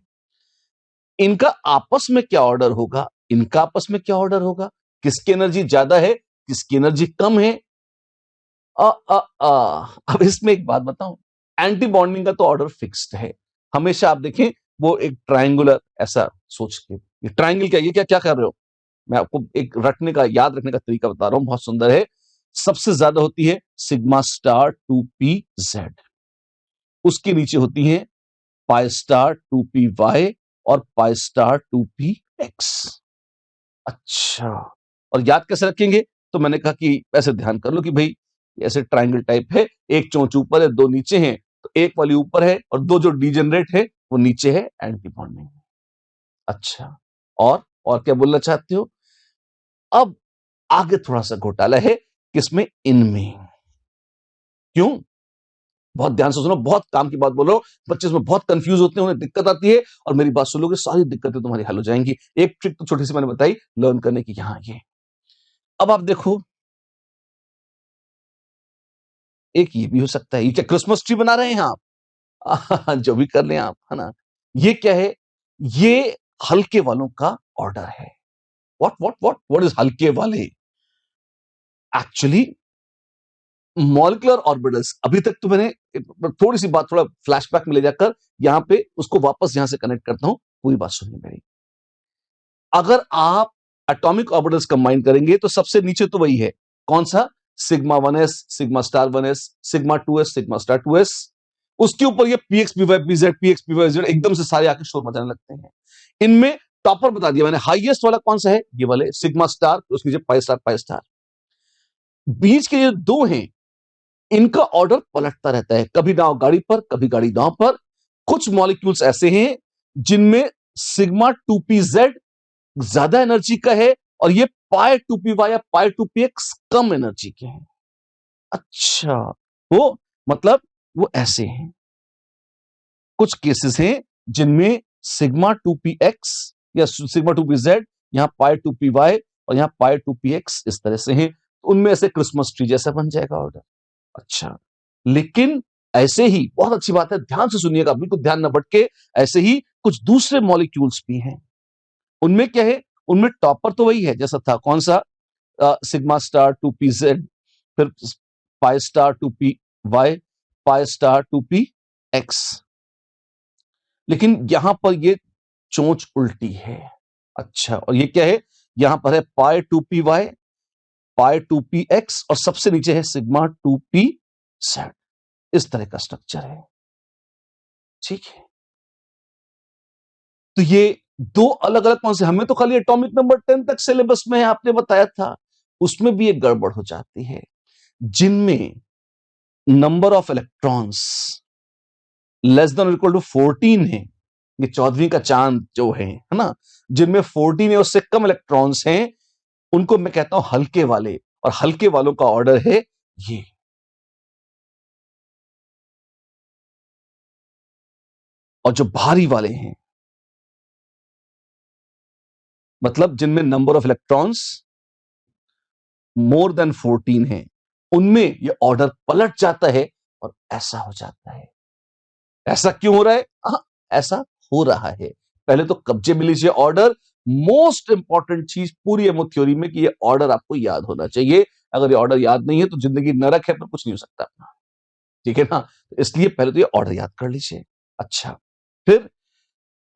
इनका आपस में क्या ऑर्डर होगा? इनका आपस में क्या ऑर्डर होगा? किसकी एनर्जी ज्यादा है, किसकी एनर्जी कम है? आ, आ, आ, अब इसमें एक बात बताऊं, एंटी बॉन्डिंग का तो ऑर्डर फिक्स्ड है हमेशा। आप देखें, वो एक ट्रायंगुलर ऐसा सोच के, ये ट्रायंगल क्या, ये क्या क्या कर रहे हो? मैं आपको एक रटने का, याद रखने का तरीका बता रहा हूं, बहुत सुंदर है। सबसे ज्यादा होती है सिग्मा स्टार 2p z, उसके नीचे होती है पाई स्टार 2p y और पाई स्टार 2p x। अच्छा, और याद कैसे रखेंगे? तो मैंने कहा कि ऐसे ध्यान कर लो कि भाई ऐसे ट्रायंगल टाइप है, एक चोंच ऊपर है, दो नीचे हैं, तो एक वाली ऊपर है और दो जो डीजेनरेट है वो नीचे है, एंटी बॉन्डिंग। अच्छा, और क्या बोलना चाहते हो? अब आगे थोड़ा सा घोटाला है, किसमें? इनमें। क्यों? बहुत ध्यान से सुनो, बहुत काम की बात बोल रहा हूं, बच्चे इसमें बहुत कंफ्यूज होते हैं, उन्हें दिक्कत आती है, और मेरी बात सुन लोगे सारी दिक्कतें तुम्हारी हल हो जाएंगी। एक ट्रिक तो छोटी सी मैंने बताई लर्न करने की, यहां ये। अब आप देखो, एक ये भी हो सकता है, ये क्या क्रिसमस ट्री बना रहे हैं आप? जो भी कर लें आप, है ना। ये क्या है? ये हल्के वालों का ऑर्डर है। व्हाट इज हल्के वाले? एक्चुअली मॉलिक्यूलर ऑर्बिटल्स, अभी तक तो मैंने थोड़ी सी बात, थोड़ा फ्लैशबैक में ले जाकर यहां पे उसको वापस यहां से कनेक्ट करता हूं, पूरी बात सुनिए मेरी। अगर आप एटॉमिक ऑर्बिटल्स कंबाइन करेंगे तो सबसे नीचे तो वही है, कौन सा? Sigma 1s, sigma star 1s, sigma 2s, sigma star 2s। उसके ऊपर ये px py pz px py pz एकदम से सारे आके शोर मचाने लगते हैं। इनमें टॉपर बता दिया मैंने, हाईएस्ट वाला कौन सा है? ये वाले सिग्मा स्टार, उसके नीचे पाई स्टार पाई स्टार। बीच के ये दो हैं, इनका ऑर्डर पलटता रहता है, कभी नाव गाड़ी पर, कभी गाड़ी नाव पर। कुछ मॉलिक्यूल्स ऐसे हैं जिनमें सिग्मा 2pz ज्यादा एनर्जी का है, और ये पाई 2py या पाई 2px कम एनर्जी के हैं। अच्छा, वो मतलब वो ऐसे हैं। कुछ केसेस हैं जिनमें सिग्मा 2px या सिग्मा 2pz, यहां पाई 2py और यहां पाई 2px इस तरह से हैं, उनमें से क्रिसमस ट्री जैसा बन जाएगा ऑर्डर। अच्छा, लेकिन ऐसे ही, बहुत अच्छी बात है, ध्यान से सुनिएगा, बिल्कुल ध्यान न भटके। ऐसे ही कुछ दूसरे मॉलिक्यूल्स भी हैं, उनमें क्या है? उनमें टॉपर तो वही है जैसा था, कौन सा? सिग्मा स्टार 2pz, फिर pi star 2py, pi star 2px। लेकिन यहां पर ये चोंच उल्टी है। अच्छा, और ये क्या है? यहां पर है पाई 2py, पाई 2px, और सबसे नीचे है सिग्मा 2pz। इस तरह का स्ट्रक्चर है, ठीक है। तो ये दो अलग अलग कौन से, हमें तो खाली एटॉमिक नंबर 10 तक सिलेबस में है, आपने बताया था, उसमें भी एक गड़बड़ हो जाती है, जिनमें number of electrons less than equal to 14 है। ये 14वीं का चांद जो है ना, जिनमें 14 है, उससे कम इलेक्ट्रॉन्स हैं, उनको मैं कहता हूं हल्के वाले, और हल्के वालों का ऑर्डर है ये। और जो भारी वाले हैं, मतलब जिनमें number of electrons more than 14 है, उनमें ये ऑर्डर पलट जाता है और ऐसा हो जाता है। ऐसा क्यों हो रहा है? ऐसा हो रहा है, पहले तो कब्जे में लीजिए ऑर्डर। मोस्ट इंपॉर्टेंट चीज पूरी एमओ थ्योरी में कि ये ऑर्डर आपको याद होना चाहिए। अगर ये ऑर्डर याद नहीं है तो जिंदगी नरक है, पर कुछ नहीं हो सकता अपना, ठीक है ना। तो इसलिए पहले तो ये ऑर्डर याद कर लीजिए। अच्छा, फिर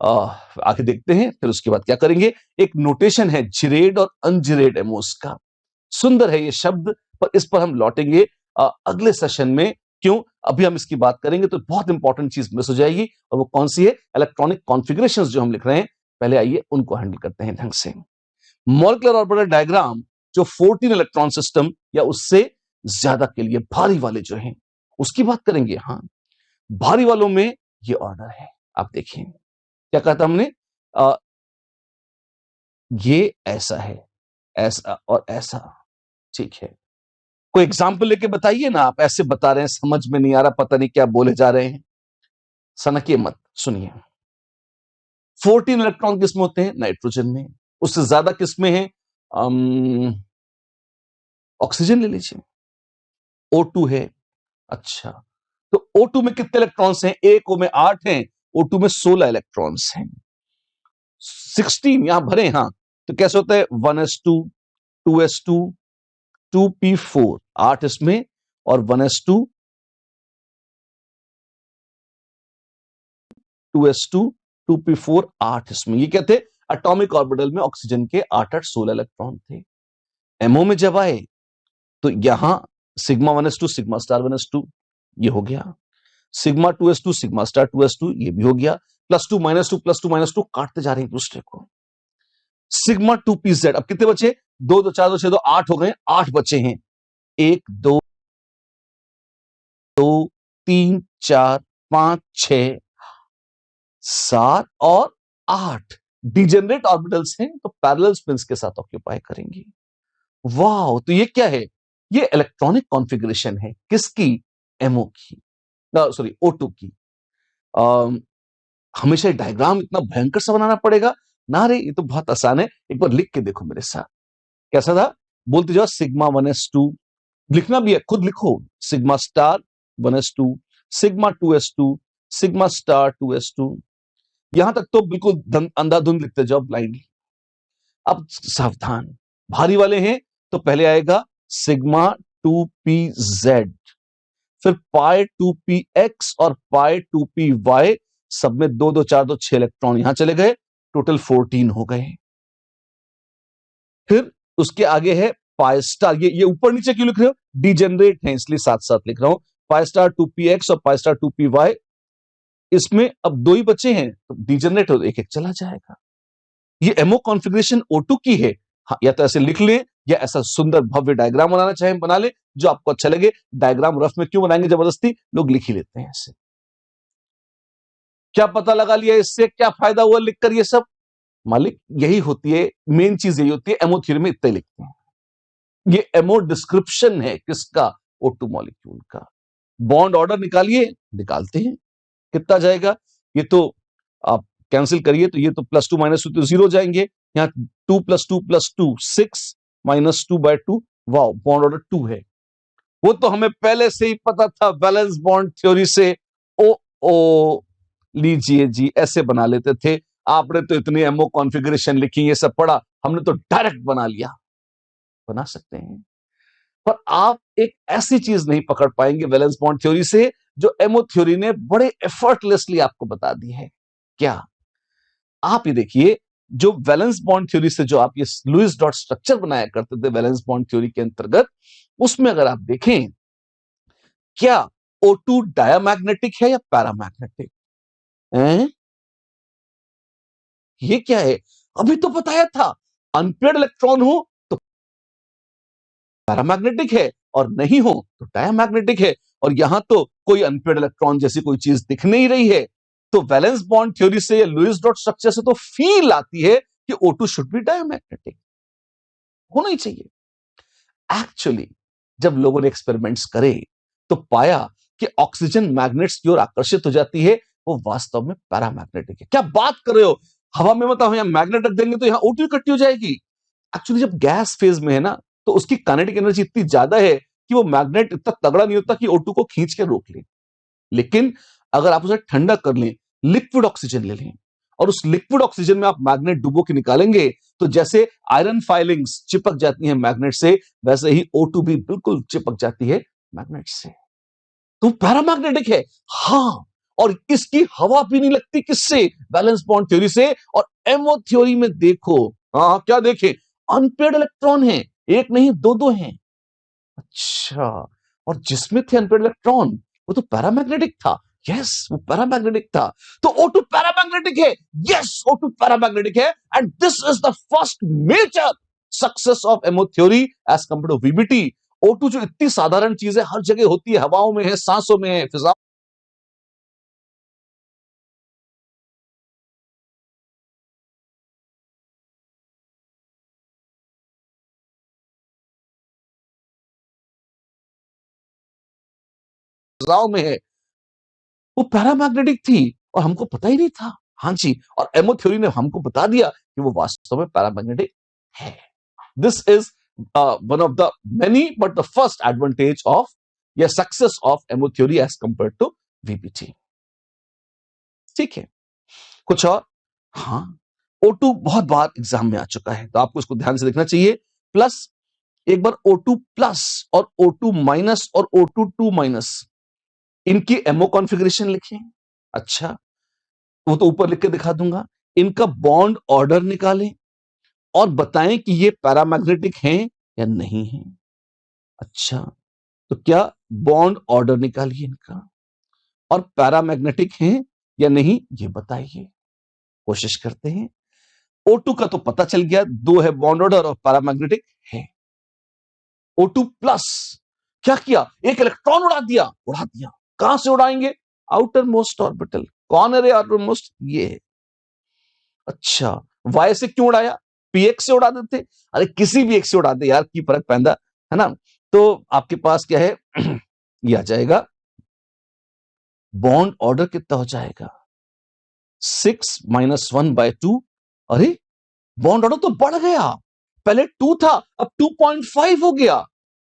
आगे देखते हैं, फिर उसके बाद क्या करेंगे। एक नोटेशन है जिरेड और अनजिरेड एमोस का, सुंदर है ये शब्द, पर इस पर हम लौटेंगे अगले सेशन में। क्यों? अभी हम इसकी बात करेंगे तो बहुत इंपॉर्टेंट चीज मिस हो जाएगी, और वो कौन सी है? इलेक्ट्रॉनिक कॉन्फ़िगरेशंस जो हम लिख रहे हैं, पहले आइए उनको हैंडल करते हैं ढंग से। मॉलिक्यूलर ऑर्बिटल डायग्राम जो 14 इलेक्ट्रॉन सिस्टम या उससे ज्यादा के लिए भारी वाले जो हैं, उसकी बात करेंगे। हाँ, भारी वालों में ये ऑर्डर है, आप देखिए क्या कहता हमने। अ, ये ऐसा है, ऐसा और ऐसा, ठीक है। कोई एग्जाम्पल लेके बताइए ना, आप ऐसे बता रहे हैं, समझ में नहीं आ रहा, पता नहीं क्या बोले जा रहे हैं। सनकिए मत, सुनिए। 14 इलेक्ट्रॉन किसमें होते हैं? नाइट्रोजन में। उससे ज्यादा किसमें है? ऑक्सीजन ले लीजिए, O2 है। अच्छा, तो O2 में कितने इलेक्ट्रॉन्स हैं? एक O में 8 हैं, O2 में 16 इलेक्ट्रॉन्स हैं। 16 यहां भरे, हाँ, तो कैसे होता है? 1s2, 2s2, 2p4, 8 इसमें, और 1s2, 2s2, 2p4, 8 इसमें। ये क्या थे? एटॉमिक ऑर्बिटल में ऑक्सीजन के 8 8 16 इलेक्ट्रॉन थे। एमओ में जब आए तो यहां sigma 1s2, sigma star 1s2, ये हो गया। Sigma 2s2, sigma star 2s2, ये भी हो गया। +2 -2 +2 -2 काटते जा रहे हैं एक दूसरे को। सिग्मा 2pz, अब कितने बचे? 2 2 4 2 6 2 8 हो गए, 8 बचे हैं। 1 2 3 4 5 6 7 और 8 डिजेनरेट ऑर्बिटल्स हैं, तो पैरेलल स्पिन्स के साथ ऑक्यूपाई करेंगी। वाह, तो ये क्या है? ये इलेक्ट्रॉनिक कॉन्फ़िगरेशन है, किसकी? एमओ की। सॉरी O2 की। अम, हमेशा डायग्राम इतना भयंकर सा बनाना पड़ेगा ना? रे ये तो बहुत आसान है, एक बार लिख के देखो मेरे साथ। कैसा था? बोलते जाओ सिग्मा 1s2, लिखना भी है खुद लिखो, sigma star 1s2, sigma 2s2, sigma star 2s2। यहां तक तो बिल्कुल अंधाधुंध लिखते जाओ ब्लाइंडली। अब सावधान, भारी वाले हैं तो पहले आएगा सिग्मा 2p z, फिर पाई 2p x और पाई 2p y, सब में 2 2 4 2 6 इलेक्ट्रॉन यहां चले गए, टोटल 14 हो गए। फिर उसके आगे है पाई स्टार, ये ऊपर नीचे क्यों लिख रहे हो? डिजेनरेट है इसलिए साथ साथ लिख रहा हूं। पाई स्टार 2p x और पाई स्टार 2p y, इसमें अब 2 ही बचे हैं तो डिजेनरेट हो एक एक चला जाएगा। ये एमओ कॉन्फ़िगरेशन O2 की है। हाँ, या तो ऐसे लिख लें या ऐसा सुंदर भव्य डायग्राम बनाना चाहें बना ले, जो आपको अच्छा लगे। डायग्राम रफ में क्यों बनाएंगे जबरदस्ती, लोग लिख ही लेते हैं ऐसे। क्या पता लगा लिया इससे, क्या फायदा हुआ लिखकर ये सब? मालिक यही होती है, मेन चीज यही होती है, एमओ थ्योरी में इतने लिखते हैं। ये एमओ डिस्क्रिप्शन है किसका? O2 मॉलिक्यूल का। बॉन्ड ऑर्डर निकालिए, निकालते हैं, कितना जाएगा? ये तो आप कैंसिल करिए तो ये तो +2 -2 तो 0 जाएंगे। यहां 2 + 2 + 2 6 -2/2। वाओ, बॉन्ड ऑर्डर 2 है। वो तो हमें पहले से ही पता था वैलेंस बॉन्ड थ्योरी से। ओ ओ लीजिए जी, ऐसे बना लेते थे। आपने तो इतनी एमओ कॉन्फ़िगरेशन लिखी, ये सब पढ़ा, हमने तो डायरेक्ट बना लिया। बना सकते हैं, पर आप एक ऐसी चीज नहीं पकड़ पाएंगे वैलेंस बॉन्ड थ्योरी से जो एमओ थ्योरी ने बड़े एफर्टलेसली आपको बता दी है। क्या? आप ये देखिए, जो वैलेंस बॉन्ड थ्योरी से जो आप ये लुईस डॉट स्ट्रक्चर बनाया करते थे वैलेंस बॉन्ड थ्योरी के अंतर्गत, उसमें अगर आप देखें, क्या O2 डायामैग्नेटिक है या पैरामैग्नेटिक? ये क्या है? अभी तो बताया था, अनपेयर्ड इलेक्ट्रॉन हो तो पैरामैग्नेटिक है और नहीं हो तो डायामैग्नेटिक है। और यहां तो कोई अनपेयर्ड इलेक्ट्रॉन जैसी कोई चीज दिख नहीं रही है। तो वैलेंस बॉन्ड थ्योरी से या लुईस डॉट स्ट्रक्चर से तो फील आती है कि O2 शुड बी डायामैग्नेटिक, होना ही चाहिए। एक्चुअली जब लोगों ने एक्सपेरिमेंट्स करे तो पाया कि ऑक्सीजन मैग्नेट्स की ओर आकर्षित हो जाती है, वो वास्तव में पैरामैग्नेटिक है। क्या बात कर रहे हो? हवा में मतलब यहां मैग्नेट रख देंगे तो यहां O2 इकट्ठी हो जाएगी? एक्चुअली जब गैस फेज में है ना, तो उसकी काइनेटिक एनर्जी इतनी ज्यादा है कि वो मैग्नेट इतना तगड़ा नहीं होता कि O2 को खींच के रोक ले। लेकिन अगर आप उसे ठंडा कर लें, लिक्विड ऑक्सीजन ले लें और उस लिक्विड ऑक्सीजन में आप मैग्नेट डुबो के निकालेंगे, तो जैसे आयरन फाइलिंग्स चिपक जाती हैं मैग्नेट से, वैसे ही O2 भी बिल्कुल चिपक जाती है मैग्नेट से। तो पैरामैग्नेटिक है। हाँ, और इसकी हवा भी नहीं लगती किससे? बैलेंस बॉन्ड थ्योरी से। और एमओ थ्योरी में देखो, हाँ क्या देखें? अनपेयर्ड इलेक्ट्रॉन है, एक नहीं दो दो हैं। अच्छा, और जिसमें थे अनपेयर्ड इलेक्ट्रॉन वो तो पैरामैग्नेटिक था। यस, वो पैरामैग्नेटिक था। तो O2 पैरामैग्नेटिक है। यस, O2 पैरामैग्नेटिक है। And this is the first major success of MO theory as compare to VBT. O2 जो इतनी साधारण चीज है, हर जगह होती है, हवाओं में है, सांसों में है, फिजाओं में है, वो पैरामैग्नेटिक थी और हमको पता ही नहीं था। हाँ जी, और एमओ थ्योरी ने हमको बता दिया कि वो वास्तव में पैरामैग्नेटिक है। This is one of the many but the first advantage of या success of MO theory as compare to VBT. ठीक है, कुछ और? हाँ, O2 बहुत बार एग्जाम में आ चुका है तो आपको इसको ध्यान से देखना चाहिए। प्लस एक बार O2 प्लस और O2 माइनस और O2 2 माइनस, इनकी एमओ कॉन्फ़िगरेशन लिखें। अच्छा, वो तो ऊपर लिख के दिखा दूंगा। इनका बॉन्ड ऑर्डर निकालें और बताएं कि ये पैरामैग्नेटिक हैं या नहीं है। अच्छा, तो क्या बॉन्ड ऑर्डर निकालिए इनका, और पैरामैग्नेटिक हैं या नहीं ये बताइए। कोशिश करते हैं। O2 का तो पता चल गया, दो है बॉन्ड ऑर्डर और पैरामैग्नेटिक है। O2 प्लस क्या किया? एक इलेक्ट्रॉन उड़ा दिया, उड़ा दिया। कहां से उड़ाएंगे? Outer most orbital. कौन है रे आउटर मोस्ट? ये है। अच्छा, वाई से क्यों उड़ाया? पीएक्स से उड़ा देते। अरे किसी भी एक से उड़ा दे यार, की फर्क पैदा है ना। तो आपके पास क्या है? ये आ जाएगा बॉन्ड ऑर्डर कितना हो जाएगा? 6-1/2। अरे बॉन्ड ऑर्डर तो बढ़ गया, पहले 2 था अब 2.5 हो गया,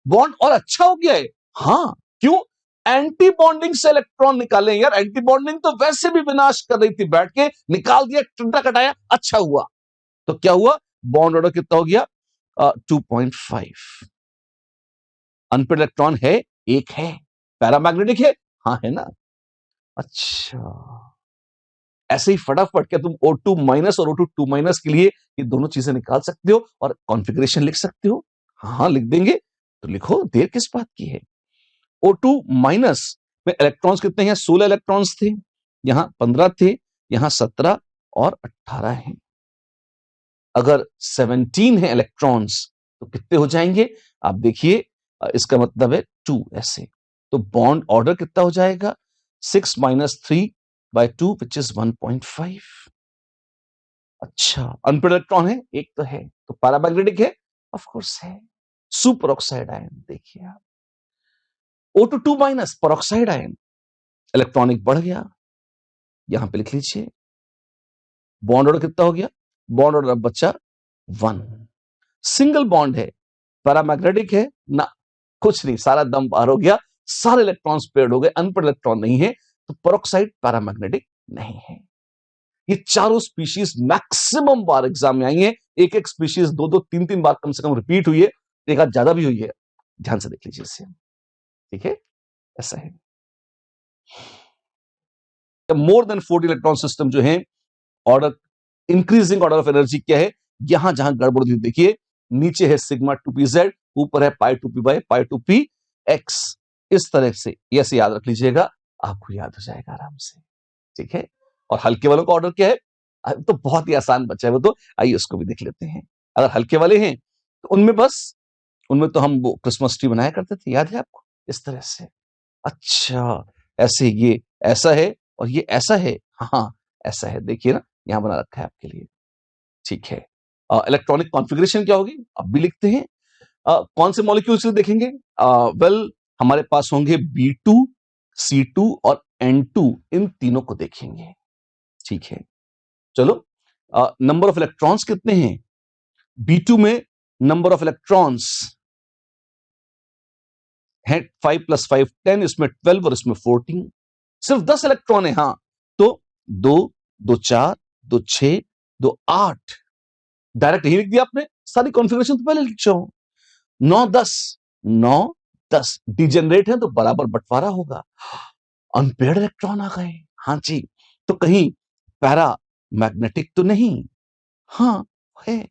बॉन्ड और अच्छा हो गया है। हाँ, क्यों? एंटी बॉन्डिंग से इलेक्ट्रॉन निकाले यार, एंटी बॉन्डिंग तो वैसे भी विनाश कर रही थी, बैठ के निकाल दिया, टुकड़ा कटाया, अच्छा हुआ। तो क्या हुआ? बॉन्ड ऑर्डर कितना हो गया? 2.5। अनपेड इलेक्ट्रॉन है, एक है। पैरामैग्नेटिक है, हाँ है ना। अच्छा, ऐसे ही फटाफट क्या तुम O2 माइनस और O2 माइनस के लिए ये दोनों चीजें निकाल सकते हो और कॉन्फ़िगरेशन लिख सकते हो? हाँ लिख देंगे, तो लिखो, देर किस बात की है। O2 माइनस में इलेक्ट्रॉन्स कितने हैं? 16 इलेक्ट्रॉन्स थे, यहां 15 थे, यहां 17 और 18 हैं। अगर 17 है इलेक्ट्रॉन्स तो कितने हो जाएंगे? आप देखिए, इसका मतलब है 2 ऐसे। तो बॉन्ड ऑर्डर कितना हो जाएगा? 6-3/2 विच इज 1.5। अच्छा, अनपेड इलेक्ट्रॉन है, एक तो है, तो पैरामैग्नेटिक है, ऑफ कोर्स है। सुपर ऑक्साइड आयन देखिए आप, O2 माइनस पर ऑक्साइड आयन, इलेक्ट्रॉनिक बढ़ गया, यहां पे लिख लीजिए। बॉन्ड ऑर्डर कितना हो गया? बॉन्ड ऑर्डर अब बचा 1। सिंगल बॉन्ड है, पैरामैग्नेटिक है ना, कुछ नहीं, सारा दम पार हो गया, सारे इलेक्ट्रॉन्स पेयर्ड हो गए, अनपेड इलेक्ट्रॉन नहीं है, तो पेरोक्साइड पैरामैग्नेटिक नहीं है। ये चारों स्पीशीज मैक्सिमम बार एग्जाम में आई है, एक एक स्पीशीज 2-2 3-3 बार कम से कम रिपीट हुई है, एक आध ज्यादा भी हुई है। ध्यान से देख लीजिए इसे, ठीक है, ऐसा है। मोर देन 40 इलेक्ट्रॉन सिस्टम जो है, order, increasing order of energy क्या है? यहां जहां गड़बड़ हुई देखिए, नीचे है सिग्मा 2p z, ऊपर है पाई 2p y पाई 2p x। इस तरह से ऐसे याद रख लीजिएगा, आपको याद हो जाएगा आराम से, ठीक है। और हल्के वालों का ऑर्डर क्या है? तो बहुत ही आसान बच्चा है वो तो, आइए उसको भी देख लेते हैं। अगर हल्के वाले हैं तो उनमें बस, उनमें तो हम वो क्रिसमस ट्री बनाया करते थे, याद है आपको, इस तरह से। अच्छा, ऐसे ये ऐसा है और ये ऐसा है, हाँ ऐसा है, देखिए ना, यहां बना रखा है आपके लिए, ठीक है। इलेक्ट्रॉनिक कॉन्फ़िगरेशन क्या होगी, अब भी लिखते हैं। कौन से मॉलिक्यूल्स देखेंगे? वेल, हमारे पास होंगे B2, C2 और N2, इन तीनों को देखेंगे, ठीक है। चलो, नंबर ऑफ इलेक्ट्रॉन्स कितने हैं? B2 में नंबर ऑफ इलेक्ट्रॉन्स है 5 + 5 10, इसमें 12 और इसमें 14, सिर्फ 10 इलेक्ट्रॉन है। हाँ, तो 2 2 4 2 6 2 8, डायरेक्ट यही लिख दिया आपने, सारी कॉन्फ़िगरेशन तो पहले लिख जाओ। 9 10 9 10 डिजेनरेट है तो बराबर बंटवारा होगा, अनपेयर्ड इलेक्ट्रॉन आ गए। हाँ जी, तो कहीं पैरा मैग्नेटिक तो नहीं? हाँ है।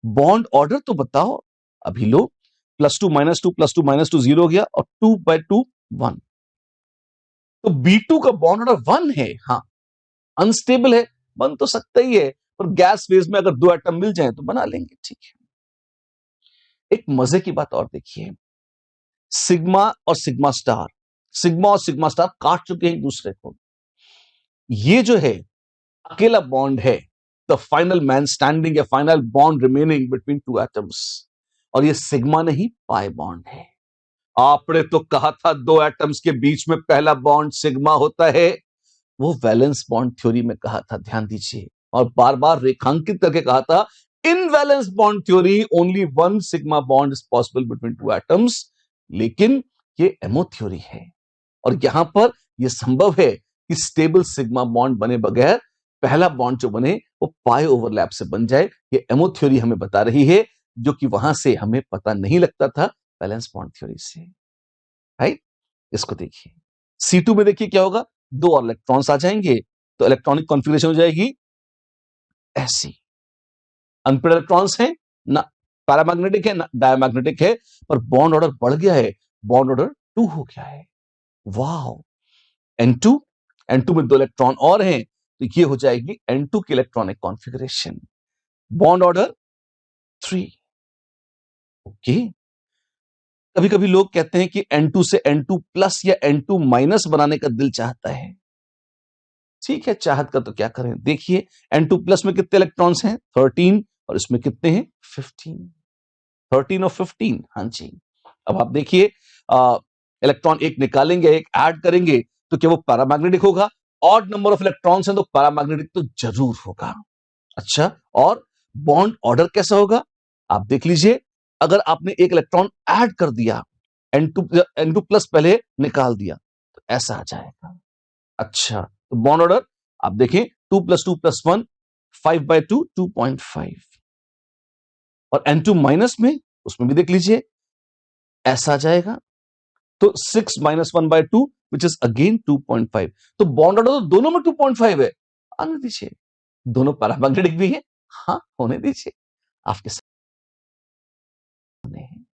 बॉन्ड ऑर्डर तो बताओ, अभी लो, +2 -2 +2 -2 0 हो गया और 2/2 1। तो B2 का बॉन्ड ऑर्डर 1 है। हाँ, अनस्टेबल है, बन तो सकता ही है, पर गैस फेज में अगर 2 एटम मिल जाए तो बना लेंगे, ठीक है। एक मजे की बात और देखिए, सिग्मा और सिग्मा स्टार, सिग्मा और सिग्मा स्टार काट चुके हैं एक दूसरे को, ये जो है अकेला बॉन्ड है, the final man standing, A final bond remaining between 2 atoms, और ये सिग्मा नहीं पाई बॉन्ड है। आपने तो कहा था 2 एटम्स के बीच में पहला बॉन्ड सिग्मा होता है, वो वैलेंस बॉन्ड थ्योरी में कहा था, ध्यान दीजिए, और बार बार रेखांकित करके कहा था, इन valence bond theory only 1 sigma bond is possible between 2 atoms, लेकिन ये एमओ थ्योरी है, और यहां पर यह संभव है कि स्टेबल सिग्मा बॉन्ड बने बगैर पहला बॉन्ड जो बने वो पाई ओवरलैप से बन जाए। ये एमओ थ्योरी हमें बता रही है, जो कि वहां से हमें पता नहीं लगता था वैलेंस बॉन्ड थ्योरी से, राइट। इसको देखिए, C2 में देखिए क्या होगा, 2 और इलेक्ट्रॉन्स आ जाएंगे, तो इलेक्ट्रॉनिक कॉन्फ़िगरेशन हो जाएगी ऐसी। अनपेड इलेक्ट्रॉन्स हैं ना, पैरामैग्नेटिक है ना डायमैग्नेटिक है, पर बॉन्ड ऑर्डर बढ़ गया है, बॉन्ड ऑर्डर 2 हो गया है। वाह, N2, N2 में 2 इलेक्ट्रॉन और हैं, तो ये हो जाएगी N2 की electronic configuration, bond order 3। Okay, कभी कभी लोग कहते हैं कि N2 से N2 प्लस या N2 माइनस बनाने का दिल चाहता है। ठीक है, चाहत का तो क्या करें, देखिए N2 प्लस में कितने इलेक्ट्रॉन्स हैं? 13, और इसमें कितने हैं? 15। 13 और 15, हाँ जी। अब आप देखिए, इलेक्ट्रॉन एक निकालेंगे, एक ऐड करेंगे, तो क्या वो पैरामैग्नेटिक होगा? ऑड नंबर ऑफ इलेक्ट्रॉन्स हैं तो पैरामैग्नेटिक तो जरूर होगा। अच्छा, और बॉन्ड ऑर्डर कैसा होगा? आप देख लीजिए, अगर आपने एक इलेक्ट्रॉन ऐड कर दिया, N2 प्लस पहले निकाल दिया, तो ऐसा आ जाएगा। अच्छा, तो बॉन्ड ऑर्डर आप देखें, 2 + 2 + 1, 5/2, 2.5। और N2 माइनस में, उसमें भी देख लीजिए, ऐसा आ जाएगा। तो 6 - 1/2 विच इज अगेन 2.5। तो बॉन्ड ऑर्डर तो दोनों में 2.5 है। आने दीजिए, दोनों पैरामैग्नेटिक भी है। हाँ, होने दीजिए, आपके सामने है।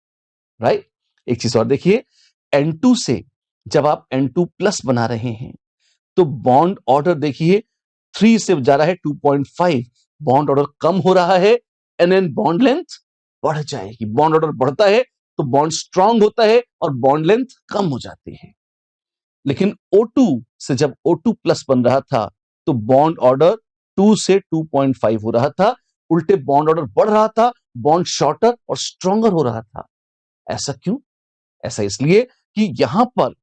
राइट। एक चीज और देखिए, N2 से जब आप N2 प्लस बना रहे हैं तो बॉन्ड ऑर्डर देखिए, 3 से जा रहा है 2.5, बॉन्ड ऑर्डर कम हो रहा है, एन बॉन्ड लेंथ बढ़ जाएगी। बॉन्ड ऑर्डर बढ़ता है तो बॉन्ड स्ट्रांग होता है और बॉन्ड लेंथ कम हो जाती है। लेकिन O2 से जब O2 प्लस बन रहा था तो बॉन्ड ऑर्डर 2 से 2.5 हो रहा था, उल्टे बॉन्ड ऑर्डर बढ़ रहा था, बॉन्ड शॉर्टर और स्ट्रॉन्गर हो रहा था। ऐसा क्यों? ऐसा इसलिए कि यहां पर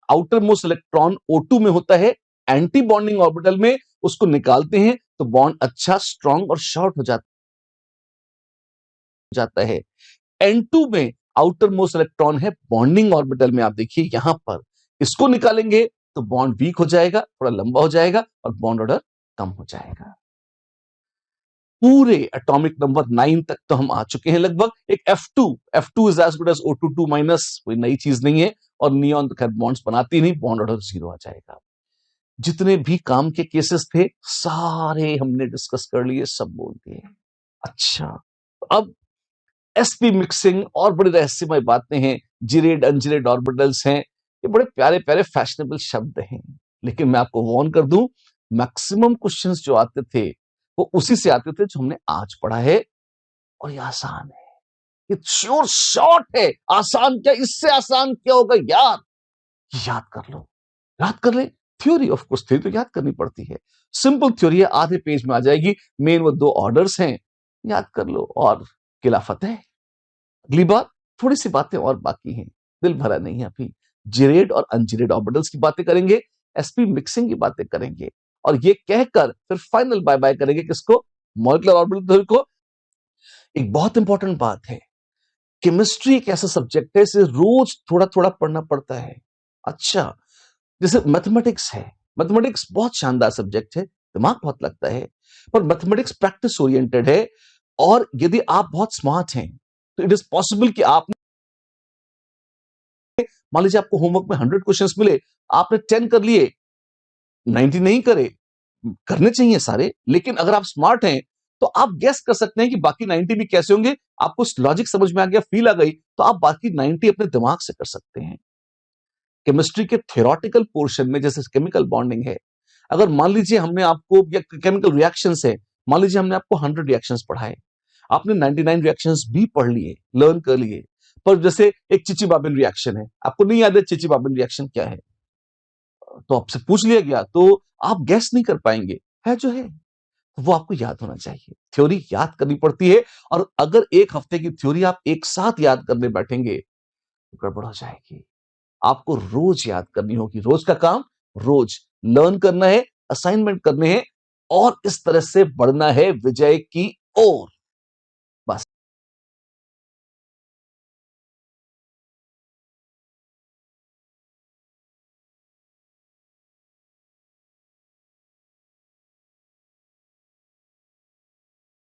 आउटर मोस्ट इलेक्ट्रॉन O2 में होता है, एंटी बॉन्डिंग ऑर्बिटल में उसको निकालते हैं तो बॉन्ड अच्छा स्ट्रांग और शॉर्ट हो जाता है। N2 में आउटर मोस्ट इलेक्ट्रॉन है बॉन्डिंग ऑर्बिटल में, आप देखिए यहां पर इसको निकालेंगे तो बॉन्ड वीक हो जाएगा, थोड़ा लंबा हो जाएगा और बॉन्ड ऑर्डर कम हो जाएगा। पूरे एटॉमिक नंबर 9 तक तो हम आ चुके हैं लगभग। एक F2 is as good as O2 2 minus, कोई नई चीज नहीं है। और नियॉन तो खैर बॉन्ड्स बनाती नहीं, बॉन्ड ऑर्डर 0 आ जाएगा। जितने भी काम के केसेस थे सारे हमने डिस्कस कर लिए, सब बोल दिए। अच्छा, अब sp मिक्सिंग और बड़ी रहस्यमय बातें हैं, जिरेड अनजिरेड ऑर्बिटल्स हैं, ये बड़े प्यारे प्यारे फैशनेबल शब्द हैं। लेकिन मैं आपको वार्न कर दूं, मैक्सिमम क्वेश्चंस जो आते थे वो उसी से आते थे जो हमने आज पढ़ा है, और ये आसान है, ये श्योर शॉर्ट है। आसान क्या, इससे आसान क्या होगा यार? याद कर लो, याद कर ले। थ्योरी, ऑफ कोर्स थ्योरी तो याद करनी पड़ती है। सिंपल थ्योरी है, आधे पेज में आ जाएगी। मेन वो 2 ऑर्डर्स हैं, याद कर लो और किला फतेह। अगली बार थोड़ी सी बातें और बाकी हैं, दिल भरा नहीं है अभी। जिरेड और अनजिरेड ऑर्बिटल्स की बातें करेंगे, sp मिक्सिंग की बातें करेंगे, और ये कहकर फिर फाइनल बाय बाय करेंगे किसको? मॉलिक्यूलर ऑर्बिटल थ्योरी को। एक बहुत इंपॉर्टेंट बात है, केमिस्ट्री एक ऐसा सब्जेक्ट है इसे रोज थोड़ा थोड़ा पढ़ना पड़ता है। अच्छा, जैसे मैथमेटिक्स है, मैथमेटिक्स बहुत शानदार सब्जेक्ट है, दिमाग बहुत लगता है, पर मैथमेटिक्स प्रैक्टिस ओरिएंटेड है। और यदि आप बहुत स्मार्ट हैं तो इट इज पॉसिबल कि आपने, मान लीजिए आपको होमवर्क में 100 क्वेश्चंस मिले, आपने 10 कर लिए, 90 नहीं करे। करने चाहिए सारे, लेकिन अगर आप स्मार्ट हैं तो आप गेस कर सकते हैं कि बाकी 90 भी कैसे होंगे। आपको लॉजिक समझ में आ गया, फील आ गई, तो आप बाकी 90 अपने दिमाग से कर सकते हैं। केमिस्ट्री के थ्योरेटिकल पोर्शन में जैसे केमिकल बॉन्डिंग है, अगर मान लीजिए हमने आपको, या केमिकल रिएक्शंस है, मान लीजिए हमने आपको 100 रिएक्शंस पढ़ाए, आपने 99 रिएक्शंस भी पढ़ लिए, लर्न कर लिए, पर जैसे एक चिचिबाबिन रिएक्शन है, आपको नहीं याद है चिचिबाबिन रिएक्शन क्या है, तो आपसे पूछ लिया गया तो आप गैस नहीं कर पाएंगे, है जो है वो आपको याद होना चाहिए। थ्योरी याद करनी पड़ती है, और अगर एक हफ्ते की थ्योरी आप एक साथ याद करने बैठेंगे तो गड़बड़ हो जाएगी। आपको रोज याद करनी होगी, रोज का काम रोज लर्न करना है, असाइनमेंट करने हैं, और इस तरह से बढ़ना है विजय की ओर।